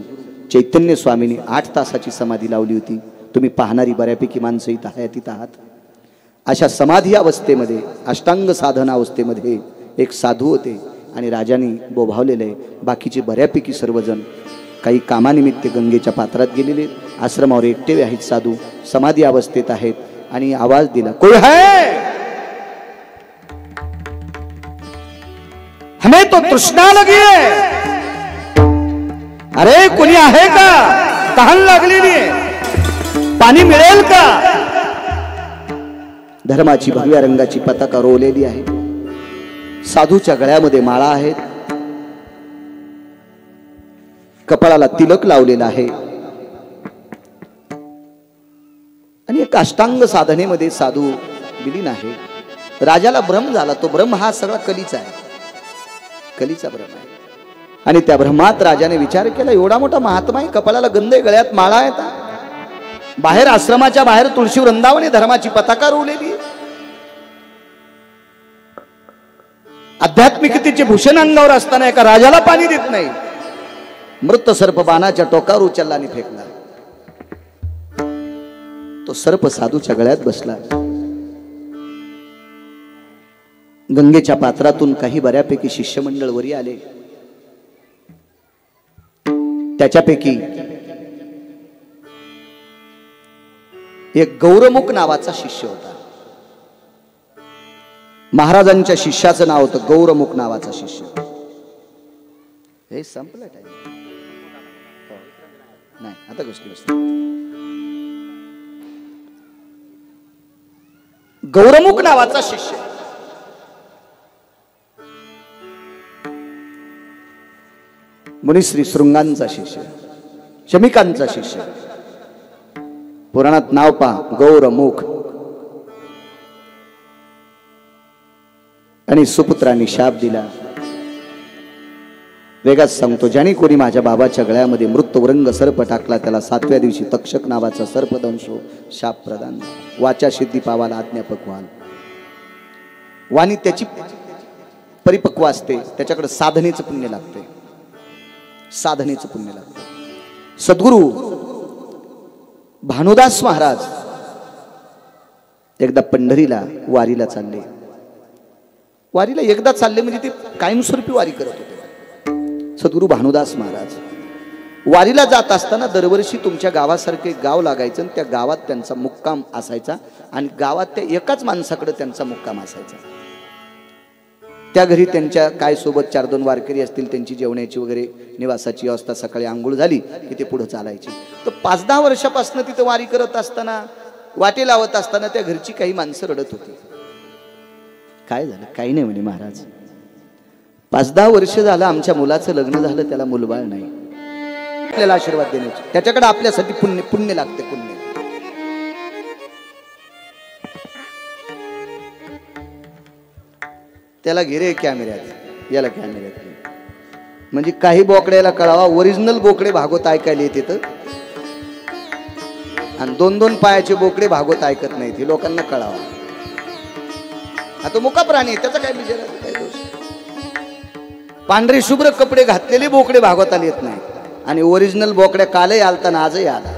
Speaker 1: चैतन्य स्वामींनी 8 तासाची समाधी लावली होती तुम्ही पाहणारी बऱ्यापैकी माणसं इथं हयातीत आहात अशा समाधी अवस्थेमध्ये अष्टांग साधना अवस्थेमध्ये एक साधू होते आणि राजांनी बोभावलेले बाकीचे बऱ्यापैकी सर्वजण काही कामानिमित्त गंगेच्या पात्रात गेलेले आश्रमावर एकटे आहेत साधू समाधी अवस्थेत आहेत आणि आवाज दिला कोई है हमें तो तृष्णा लगी है अरे कोणी आहे का तहान लागलेली आहे पाणी मिळेल का धर्माची भगव्या रंगाची पताका रोवलेली आहे साधूच्या गळ्यामध्ये माळा आहेत कपाळाला तिलक लावलेला आहे आणि एक अष्टांग साधनेमध्ये साधू विलीन आहे राजाला भ्रम झाला तो भ्रम हा सगळा कलीचा आहे कलीचा भ्रम आहे आणि त्या भ्रमात राजाने विचार केला, एवढा मोठा महात्मा आहे, कपाळाला गंध आहे, गळ्यात माळा आहे, बाहेर आश्रमाच्या बाहेर तुळशी वृंदावने धर्माची पताका रोवलेली, आध्यात्मिकतेचे भूषण अंगावर असताना एका राजाला पाणी देत नाही. मृत सर्प बाणाच्या टोकावर उचलला आणि फेकला. तो सर्प साधूच्या गळ्यात बसला. गंगेच्या पात्रातून काही बऱ्यापैकी शिष्यमंडळ वरी आले. त्याच्यापैकी एक गौरमुख नावाचा शिष्य होता. महाराजांच्या शिष्याचं नाव होतं गौरमुख नावाचा शिष्य. हे संपलं टाइम नाही, आता गोष्टी गौरमुख नावाचा शिष्य मुनिश्री शृंगांचा शिष्य, शमिकांचा शिष्य. पुराणात नाव पहा गौरमुख. आणि सुपुत्रांनी शाप दिला. वेगात सांगतो, ज्याने कोणी माझ्या बाबाच्या गळ्यामध्ये मृत्यूवरंग सर्प टाकला त्याला 7व्या दिवशी तक्षक नावाचा सर्पदंशो शाप प्रदान. वाचा सिद्धी पावाला आज्ञापक व्हाल. वाणी त्याची परिपक्व असते, त्याच्याकडे साधनेचं पुण्य लागते, साधनेचं पुण्य लागतं. सद्गुरु भानुदास महाराज एकदा पंढरीला वारीला चालले. वारीला एकदा चालले म्हणजे ते कायमस्वरूपी वारी करत होते. सद्गुरु भानुदास महाराज वारीला जात असताना दरवर्षी तुमच्या गावासारखे गाव लागायचं आणि त्या गावात त्यांचा मुक्काम असायचा आणि गावात त्या एकाच माणसाकडे त्यांचा मुक्काम असायचा. त्या घरी त्यांच्या काय सोबत 4-2 वारकरी असतील, त्यांची जेवण्याची वगैरे निवासाची व्यवस्था, सकाळी आंघोळ झाली की ते पुढे चालायची. तर 5-10 वर्षापासून तिथे वारी करत असताना, वाटे लावत असताना त्या घरची काही माणसं रडत होती. काय झालं? काही नाही म्हणे महाराज, 5-10 वर्ष झालं आमच्या मुलाचं लग्न झालं, त्याला मुलबाळ नाही, आपल्याला आशीर्वाद देण्याची, त्याच्याकडे आपल्यासाठी पुण्य लागते, पुण्य. त्याला घे कॅमेऱ्यात, याला कॅमेऱ्यात, म्हणजे काही बोकड्याला कळावा ओरिजिनल बोकडे भागवत ऐकायला येते तर, आणि 2-2 पायाचे बोकडे भागवत ऐकत नाहीत हे लोकांना कळावा. आता मुका प्राणी त्याचा काय विचार, काय दोष? पांढरे शुभ्र कपडे घातलेले बोकडे भागवताला येत नाही आणि ओरिजिनल बोकड्या कालही आलताना आजही आला.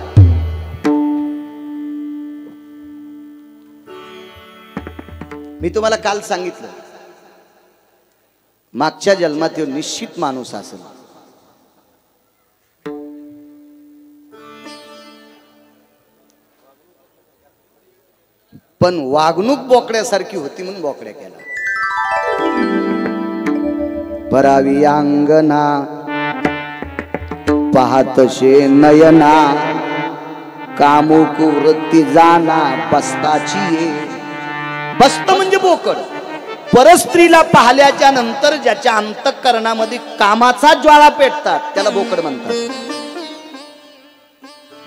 Speaker 1: मी तुम्हाला काल सांगितलं, मागच्या जन्मात तो निश्चित माणूस असेल. पण वागणूक बोकड्यासारखी होती म्हणून बोकड्या केला. परावी अंगना पाहतशे नयना, कामुक वृत्ती जाना बस्ताची ये. बस्त म्हणजे बोकड. परस्त्रीला पाहिल्याच्या नंतर ज्याच्या अंतःकरणामध्ये कामाचा ज्वाळा पेटतात त्याला बोकड म्हणतात.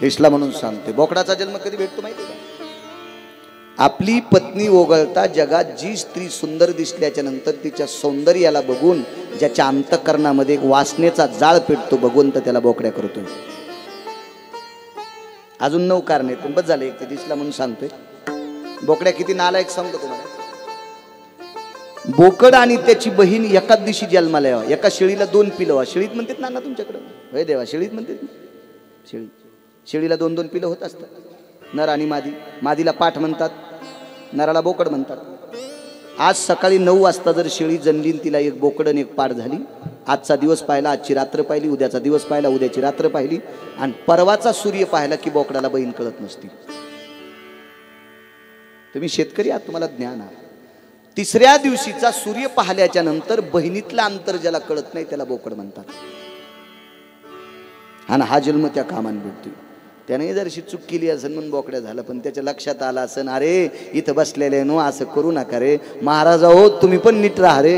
Speaker 1: इस्ला म्हणून सांगते, बोकडाचा जन्म कधी भेटतो माहिती का? आपली पत्नी ओघळता जगात जी स्त्री सुंदर दिसल्याच्या नंतर तिच्या सौंदर्याला बघून ज्याच्या अंतःकरणामध्ये वासनेचा जाळ पेटतो, भगवंत त्याला बोकड्या करतोय. अजून 9 कारणे पण बस झाले, एक ते दिसला म्हणून सांगतोय. बोकड्या किती नालायक सांगतो तुम्हाला. बोकड आणि त्याची बहीण एकाच दिवशी जन्माला यावा. एका शेळीला 2 पिलं. शेळीत म्हणतात ना तुमच्याकडे, होय देवा, शेळीत म्हणतात. शेळीला 2-2 पिलं होत असतात, नर आणि मादी. मादीला पाठ म्हणतात, नराला बोकड म्हणतात. आज सकाळी 9 वाजता जर शेळी जन्मली, तिला एक बोकड आणि एक पाठ झाली. आजचा दिवस पाहिला, आजची रात्र पाहिली, उद्याचा दिवस पाहिला, उद्याची रात्र पाहिली, आणि परवाचा सूर्य पाहिला की बोकडाला बहीण कळत नसती. तुम्ही शेतकरी आहात, तुम्हाला ज्ञान आहे. 3ऱ्या दिवशीचा सूर्य पाहिल्याच्या नंतर बहिणीतला अंतर ज्याला कळत नाही त्याला बोकड म्हणतात. आणि हा जन्म त्या कामाने भेटतोय. त्याने जरशी चूक केली असेल म्हणून बोकड्या झालं, पण त्याच्या लक्षात आलं असेल, अरे इथं बसलेले नो असं करू नका रे महाराज, हो तुम्ही पण नीट राहा रे,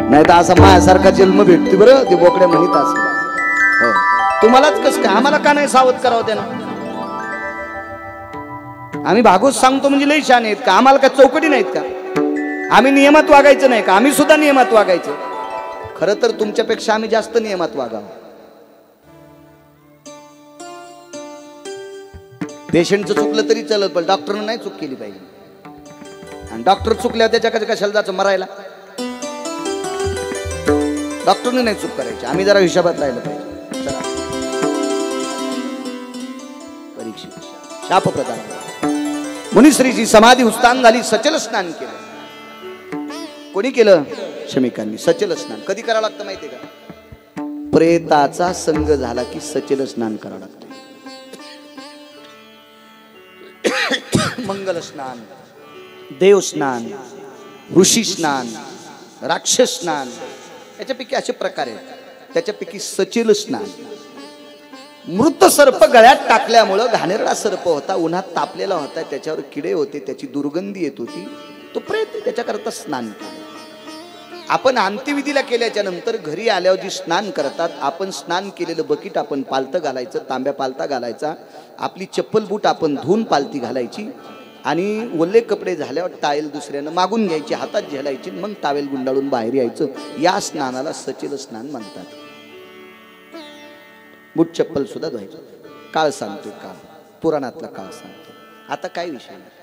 Speaker 1: नाही तर असा माझ्यासारखा जन्म भेटतोय बरं. ते बोकड्या म्हणत असेल, हो तुम्हालाच कसं काय, आम्हाला का नाही सावध करावं त्यानं? आम्ही भागवत सांगतो म्हणजे लई शान आहेत का? आम्हाला काय चौकटी नाहीत का? आम्ही नियमात वागायचं नाही का? आम्ही सुद्धा नियमात वागायचं. खरं तर तुमच्यापेक्षा आम्ही जास्त नियमात वागावं. पेशंटचं चुकलं तरी चलत, पण डॉक्टरनं नाही चूक केली पाहिजे. आणि डॉक्टर चुकल्यावर त्याच्याकडे कशाला जायचं मरायला? डॉक्टरने नाही चूक करायची, आम्ही जरा हिशोबात राहिलं पाहिजे. चला परीक्षित शाप प्रदान. मुनिश्रीची समाधी उत्स्थान झाली, सचल स्नान केलं. कोणी केलं? शमिकांनी. सचल स्नान कधी करावं लागतं माहितीये का? प्रेताचा संग झाला की सचल स्नान करावं लागतं. मंगल स्नान, देव स्नान, ऋषी स्नान, राक्षस स्नान, याच्यापैकी असे प्रकार आहेत. त्याच्यापैकी सचल स्नान. मृत सर्प गळ्यात टाकल्यामुळं घाणेरडा सर्प होता, उन्हात तापलेला होता, त्याच्यावर किडे होते, त्याची दुर्गंधी येत होती, तो प्रेत त्याच्याकरता स्नान केलं. आपण अंत्यविधीला केल्याच्या नंतर घरी आल्यावर जी स्नान करतात, आपण स्नान केलेलं बकीट आपण पालतं घालायचं, तांब्या पालता घालायचा, आपली चप्पल बूट आपण धुवून पालती घालायची, आणि ओले कपडे झाल्यावर टावेल दुसऱ्यानं मागून घ्यायची, हातात झेलायची, मग टावेल गुंडाळून बाहेर यायचं. या स्नानाला सचल स्नान म्हणतात. बूट चप्पल सुद्धा धुवायचं. काळ सांगतोय, काळ पुराणातला काळ सांगतो. आता काय विषय नाही.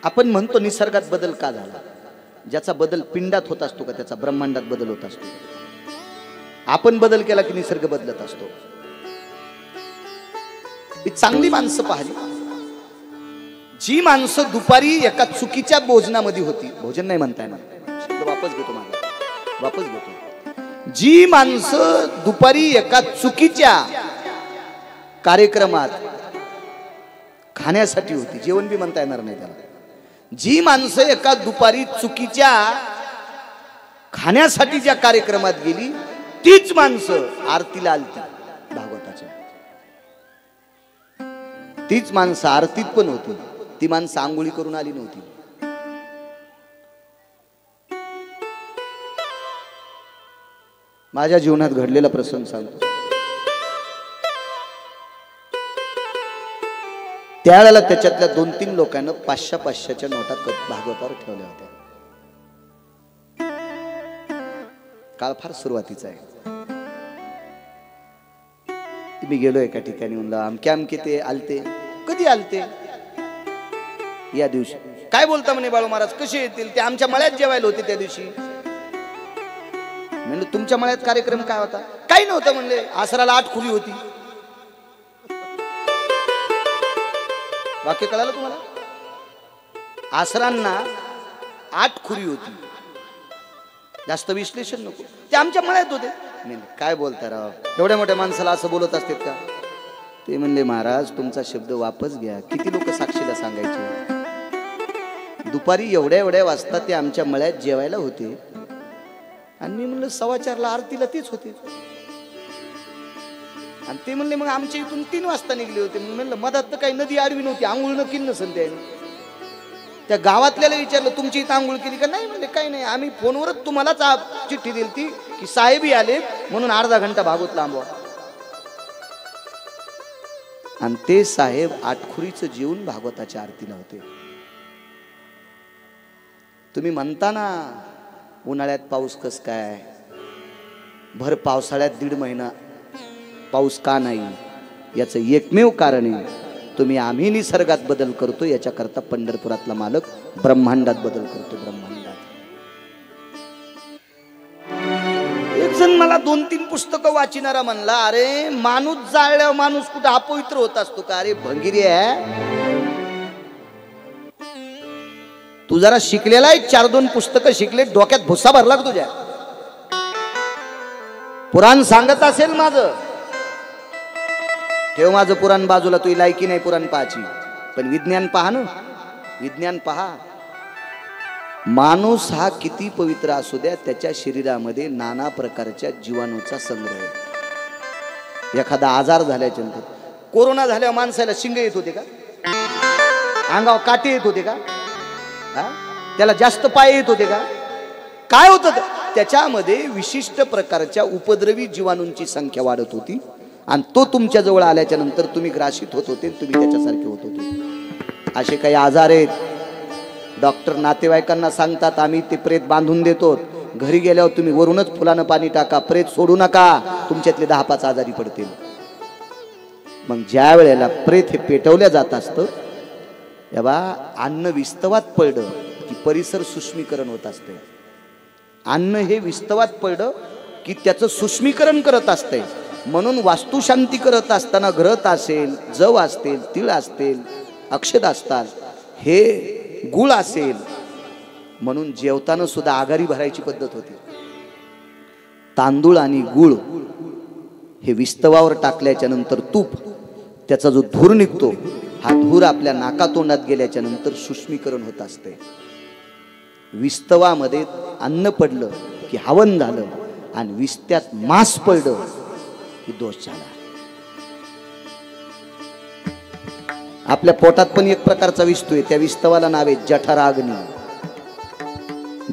Speaker 1: आपण म्हणतो निसर्गात बदल का झाला? ज्याचा बदल पिंडात होत असतो का त्याचा ब्रह्मांडात बदल होत असतो. आपण बदल केला की निसर्ग बदलत असतो. ही चांगली माणसं पाहिली, जी माणसं दुपारी एका चुकीच्या भोजनामध्ये होती, भोजन नाही म्हणताय ना, शब्द वापस घेतो माझा, वापस घेतो. जी माणसं दुपारी एका चुकीच्या कार्यक्रमात खाण्यासाठी होती, जेवण बी म्हणता येणार नाही त्याला, जी माणसं एका दुपारी चुकीच्या खाण्यासाठी ज्या कार्यक्रमात गेली, तीच माणसं आरतीला आलती भागवताच्या. तीच माणसं आरतीत पण होती. ती माणसं आंघोळी करून आली नव्हती. माझ्या जीवनात घडलेला प्रसंग सांगतो. त्यावेळेला त्याच्यातल्या 2-3 लोकांना 500-500च्या नोटा भागवतावर ठेवल्या होत्या. काळ फार सुरुवातीचा आहे. मी गेलो एका ठिकाणी, म्हणलं अमके ते आलते. कधी आलते? या दिवशी. काय बोलता म्हणे बाळू महाराज, कसे येतील? ते आमच्या मळ्यात जेवायला होते त्या दिवशी. म्हणलं तुमच्या मळ्यात कार्यक्रम काय होता? काही नव्हतं म्हणले, आसराला 8 खुरी होती. वाक्य कळालं तुम्हाला? आसरांना 8 खुरी होती. जास्त विश्लेषण नको. ते आमच्या मळ्यात होते. काय बोलता राव, एवढ्या मोठ्या माणसाला असं बोलत असतात का? ते म्हणले महाराज तुमचा शब्द वापस घ्या. किती लोक साक्षीला सांगायचे? दुपारी एवढ्या वाजता ते आमच्या मळ्यात जेवायला होते, आणि मी म्हणलं 4:15ला आरतीला तेच होते. आणि ते म्हणले मग आमच्या इथून 3 वाजता निघले होते. म्हणलं मधात तर काही नदी आडवी नव्हती, आंघोळ न केली नसेल त्याने. त्या गावातल्याला विचारलं तुमची इथं आंघोळ केली का? नाही म्हणले, काही नाही, आम्ही फोनवरच तुम्हालाच चिठ्ठी दिली ती की साहेबी आले म्हणून अर्धा घंटा भागवत लांबवा. आणि ते साहेब 8 खुरीचं जेवून भागवताच्या आरतीला होते. तुम्ही म्हणता ना उन्हाळ्यात पाऊस कस काय, भर पावसाळ्यात 1.5 महिना पाऊस का नाही? याचं एकमेव कारण आहे तुम्ही आम्ही निसर्गात बदल करतो, याच्याकरता पंढरपुरातला मालक ब्रह्मांडात बदल करतो. ब्रह्मांडात एक जण मला 2-3 पुस्तकं वाचिणारा म्हणला, अरे माणूस जाळल्यावर माणूस कुठे अपवित्र होत असतो का? अरे भंगिरी आहे तू. जरा शिकलेला आहे, 4-2 पुस्तकं शिकले, डोक्यात भुस्सा भरला का तुझ्या? पुराण सांगत असेल माझं, ठेव माझं पुराण बाजूला, तुझी लायकी नाही पुराण पाहायची, पण विज्ञान पहा ना, विज्ञान पहा. माणूस हा किती पवित्र असू द्या, त्याच्या शरीरामध्ये नाना प्रकारच्या जीवाणूचा संग्रह आहे. एखादा आजार झाल्याच्या नंतर, कोरोना झाल्यावर माणसाला शिंग येत होते का? अंगावर काटे येत होते का? त्याला जास्त पाय येत होते का? काय होतं? त्याच्यामध्ये विशिष्ट प्रकारच्या उपद्रवी जीवाणूंची संख्या वाढत होती, आणि तो तुमच्या जवळ आल्याच्या नंतर तुम्ही ग्रासित होत होते, तुम्ही त्याच्यासारखे होत होते. असे काही आजार आहेत डॉक्टर नातेवाईकांना सांगतात आम्ही ते प्रेत बांधून देतो, घरी गेल्यावर तुम्ही वरूनच फुलानं पाणी टाका, प्रेत सोडू नका, तुमच्यातले 10-5 आजारी पडतील. मग ज्या वेळेला प्रेत हे पेटवल्या जात असतं तेव्हा अन्न विस्तवात पडलं की परिसर सूक्ष्मीकरण होत असते. अन्न हे विस्तवात पडलं की त्याचं सूक्ष्मीकरण करत असते. म्हणून वास्तुशांती करत असताना घृत असेल, जव असतील, तीळ असतील, अक्षत असतात, हे गुळ असेल, म्हणून जेवताना सुद्धा आघारी भरायची पद्धत होती. तांदूळ आणि गुळ हे विस्तवावर टाकल्याच्या नंतर तूप, त्याचा जो धूर निघतो, हा धूर आपल्या नाकातोंडात गेल्याच्या नंतर सूक्ष्मीकरण होत असते. विस्तवामध्ये अन्न पडलं की हवन झालं आणि विस्त्यात मांस पडलं की दोष झाला. आपल्या पोटात पण एक प्रकारचा विस्तू आहे, त्या विस्तवाला नाव आहे जठराग्नी.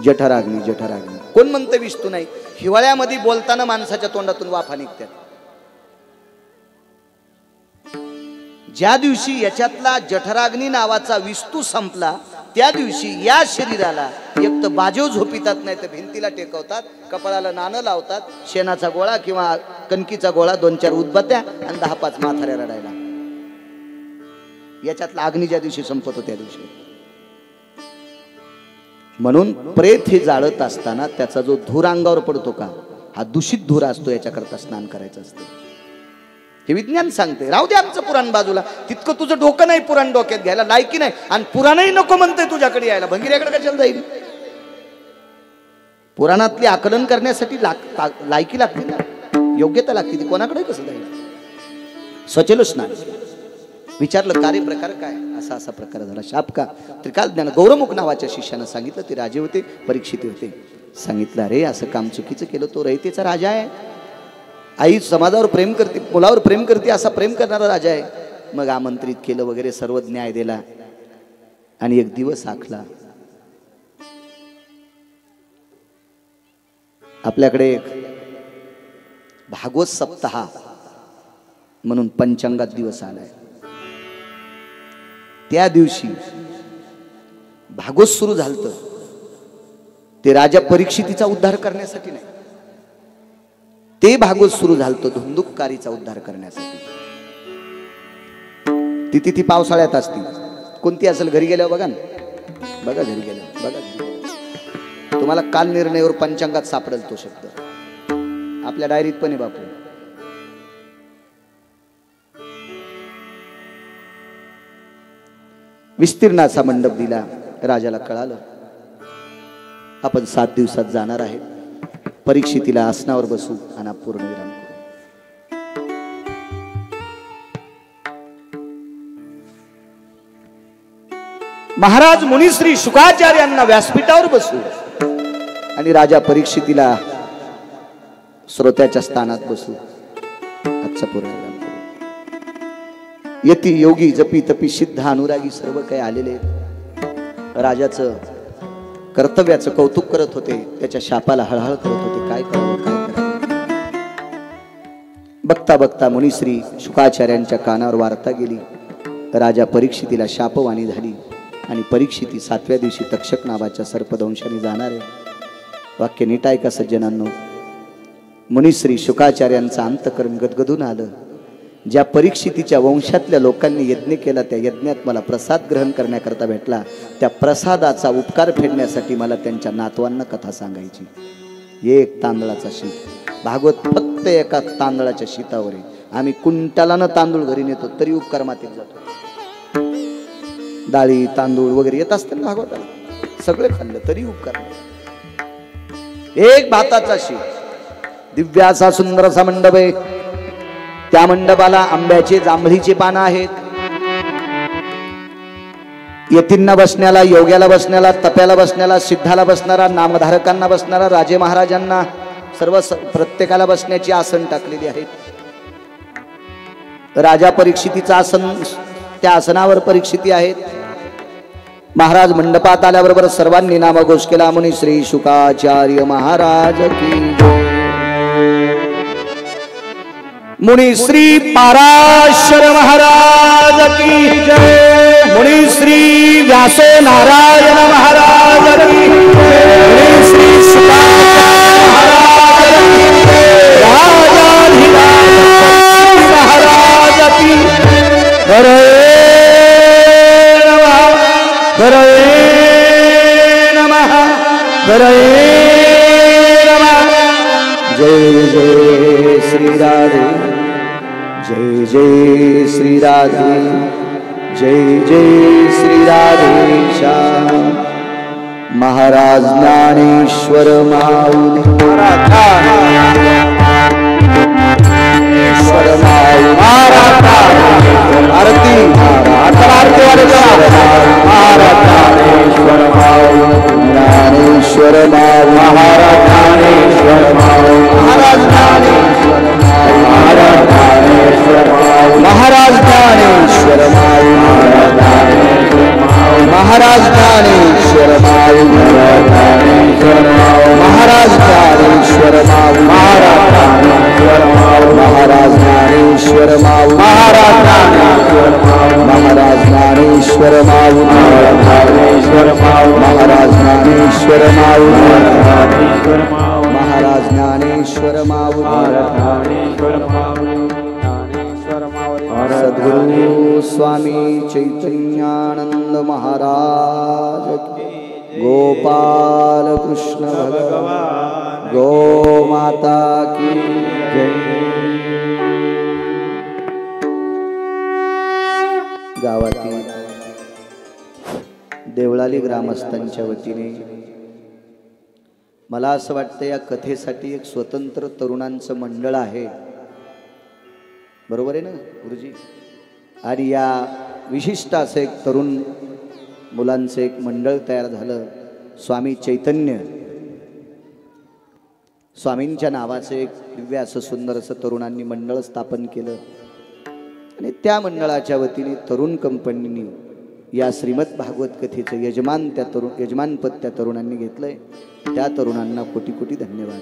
Speaker 1: जठराग्नी, जठराग्नी. कोण म्हणतं विस्तू नाही? हिवाळ्यामध्ये बोलताना माणसाच्या तोंडातून वाफा निघतात. ज्या दिवशी याच्यातला जठराग्नी नावाचा विस्तू संपला त्या दिवशी या शरीराला एक तर बाजव झोपितात, नाही तर भिंतीला टेकवतात, कपाळाला नाणं लावतात, शेणाचा गोळा किंवा कणकीचा गोळा, 2-4 उदबत्त्या आणि 10-5 माथाऱ्या रडायला. याच्यातला अग्नी ज्या दिवशी संपतो त्या दिवशी. म्हणून प्रेत हे जाळत असताना त्याचा जो धूर अंगावर पडतो का, हा दूषित धूर असतो, याच्याकरता स्नान करायचं असतं. हे विज्ञान सांगते. राहू दे आमचं पुराण बाजूला, तितकं तुझं डोकं नाही पुराण डोक्यात घ्यायला, लायकी नाही. आणि पुराणही नको म्हणतंय तुझ्याकडे यायला, भंगिऱ्याकडे कशाला जाईल? पुराणातली आकलन करण्यासाठी लायकी लागते ना, योग्यता लागते. ती कोणाकडे कसं जाईल? स्वचलो स्नान. विचारलं कार्य प्रकार काय? असा असा प्रकार झाला. शाप का? त्रिकालज्ञान गौरमुख नावाच्या शिष्यानं सांगितलं. ते राजे होते, परीक्षित होते. सांगितलं अरे असं काम चुकीचं केलं, तो रयतेचा राजा आहे. आई समाजावर प्रेम करते, मुलावर प्रेम करते, असा प्रेम करणारा राजा आहे. मग आमंत्रित केलं वगैरे, सर्व न्याय दिला. आणि एक दिवस आखला. आपल्याकडे एक भागवत सप्ताह म्हणून पंचांगात दिवस आलाय. त्या दिवशी भागवत सुरू झालं. ते राजा परीक्षितीचा उद्धार करण्यासाठी नाही, ते भागवत सुरू झालं धुंदुककारीचा उद्धार करण्यासाठी. ती तिथी पावसाळ्यात असती. कोणती असेल? घरी गेल्यावर बघा ना, बघा घरी गेल्यावर बघा, तुम्हाला काल निर्णयावर पंचांगात सापडेल तो शब्द. आपल्या डायरीत पण आहे बापू. विस्तीर्ण असा मंडप दिला. राजाला कळालं आपण 7 दिवसात जाणार आहे. परीक्षितीला आसनावर बसू आणि पूर्ण विराम करू. महाराज मुनिश्री शुकाचार्यांना व्यासपीठावर बसू आणि राजा परीक्षितीला श्रोत्याच्या स्थानात बसू. आजचा पूर्ण विराम करू. यती योगी जपी तपी सिद्ध अनुरागी सर्व काही आलेले राजाचं कर्तव्याचं कौतुक करत होते. त्याच्या शापाला हळहळ करत होते. काय करावं, काय करावं. बघता बघता मुनिश्री शुकाचार्यांच्या कानावर वार्ता गेली. राजा परीक्षितीला शापवाणी झाली आणि परीक्षिती 7व्या दिवशी तक्षक नावाच्या सर्पदंशाने जाणार आहे. वाक्य नीट ऐका सज्जनांनो. मुनिश्री शुकाचार्यांचं अंतकरण गदगदून आलं. ज्या परीक्षितीच्या वंशातल्या लोकांनी यज्ञ केला, त्या यज्ञात मला प्रसाद ग्रहण करण्याकरता भेटला. त्या प्रसादाचा उपकार फेडण्यासाठी मला त्यांच्या नातवांना कथा सांगायची. एक तांदळाचा शीत. भागवत फक्त एका तांदळाच्या शीतावर आहे. आम्ही कुंटालानं तांदूळ घरी नेतो तरी उपकार मातीत जातो. डाळी तांदूळ वगैरे येत असते ना भागवताला, सगळे खाल्लं तरी उपकार. एक भाताचा शीत. दिव्य असा सुंदर असा मंडप आहे. त्या मंडपाला आंब्याचे जांभळीचे पानं आहेत. यतींना बसण्याला, योग्याला बसण्याला, तप्याला बसण्याला, सिद्धाला बसणारा, नामधारकांना बसणारा, राजे महाराजांना सर्व प्रत्येकाला बसण्याची आसन टाकलेली आहेत. राजा परीक्षितीचं आसन, त्या आसनावर परीक्षिती आहेत. महाराज मंडपात आल्याबरोबर सर्वांनी नामघोष केला. मुनी श्री शुकाचार्य महाराज की जय. मुनी श्री पाराशर महाराज की जय. मुनी श्री व्यासो नारायण महाराज हरये नमः हरये नमः। जय जय श्री राधे जय जय श्री राधे जय जय श्री राधेशा। महाराज ज्ञानेश्वर माऊली आरती ज्ञानेश्वर महाराज ज्ञानेश्वर महाराज ज्ञानेश्वर महाराज ज्ञानेश्वर महाराज ज्ञानेश्वर महाराज ज्ञानेश्वर महाराज ज्ञानेश्वर महाराज ज्ञानेश्वर सद्गुरु स्वामी चैतन्यानंद महाराज गोपाल कृष्ण भगवान गो माता की जय। गावातील देवळाली ग्रामस्थांच्या वतीने मला असं वाटतं या कथेसाठी एक स्वतंत्र तरुणांचं मंडळ आहे, बरोबर आहे ना गुरुजी? आणि या विशिष्ट असं एक तरुण मुलांचं एक मंडळ तयार झालं. स्वामी चैतन्य स्वामींच्या नावाचं एक दिव्य असं सुंदर असं तरुणांनी मंडळ स्थापन केलं आणि त्या मंडळाच्या वतीने तरुण कंपनीने या श्रीमद भागवत कथेचं यजमानपद त्या तरुणांनी घेतलंय. त्या तरुणांना कोटी कोटी धन्यवाद.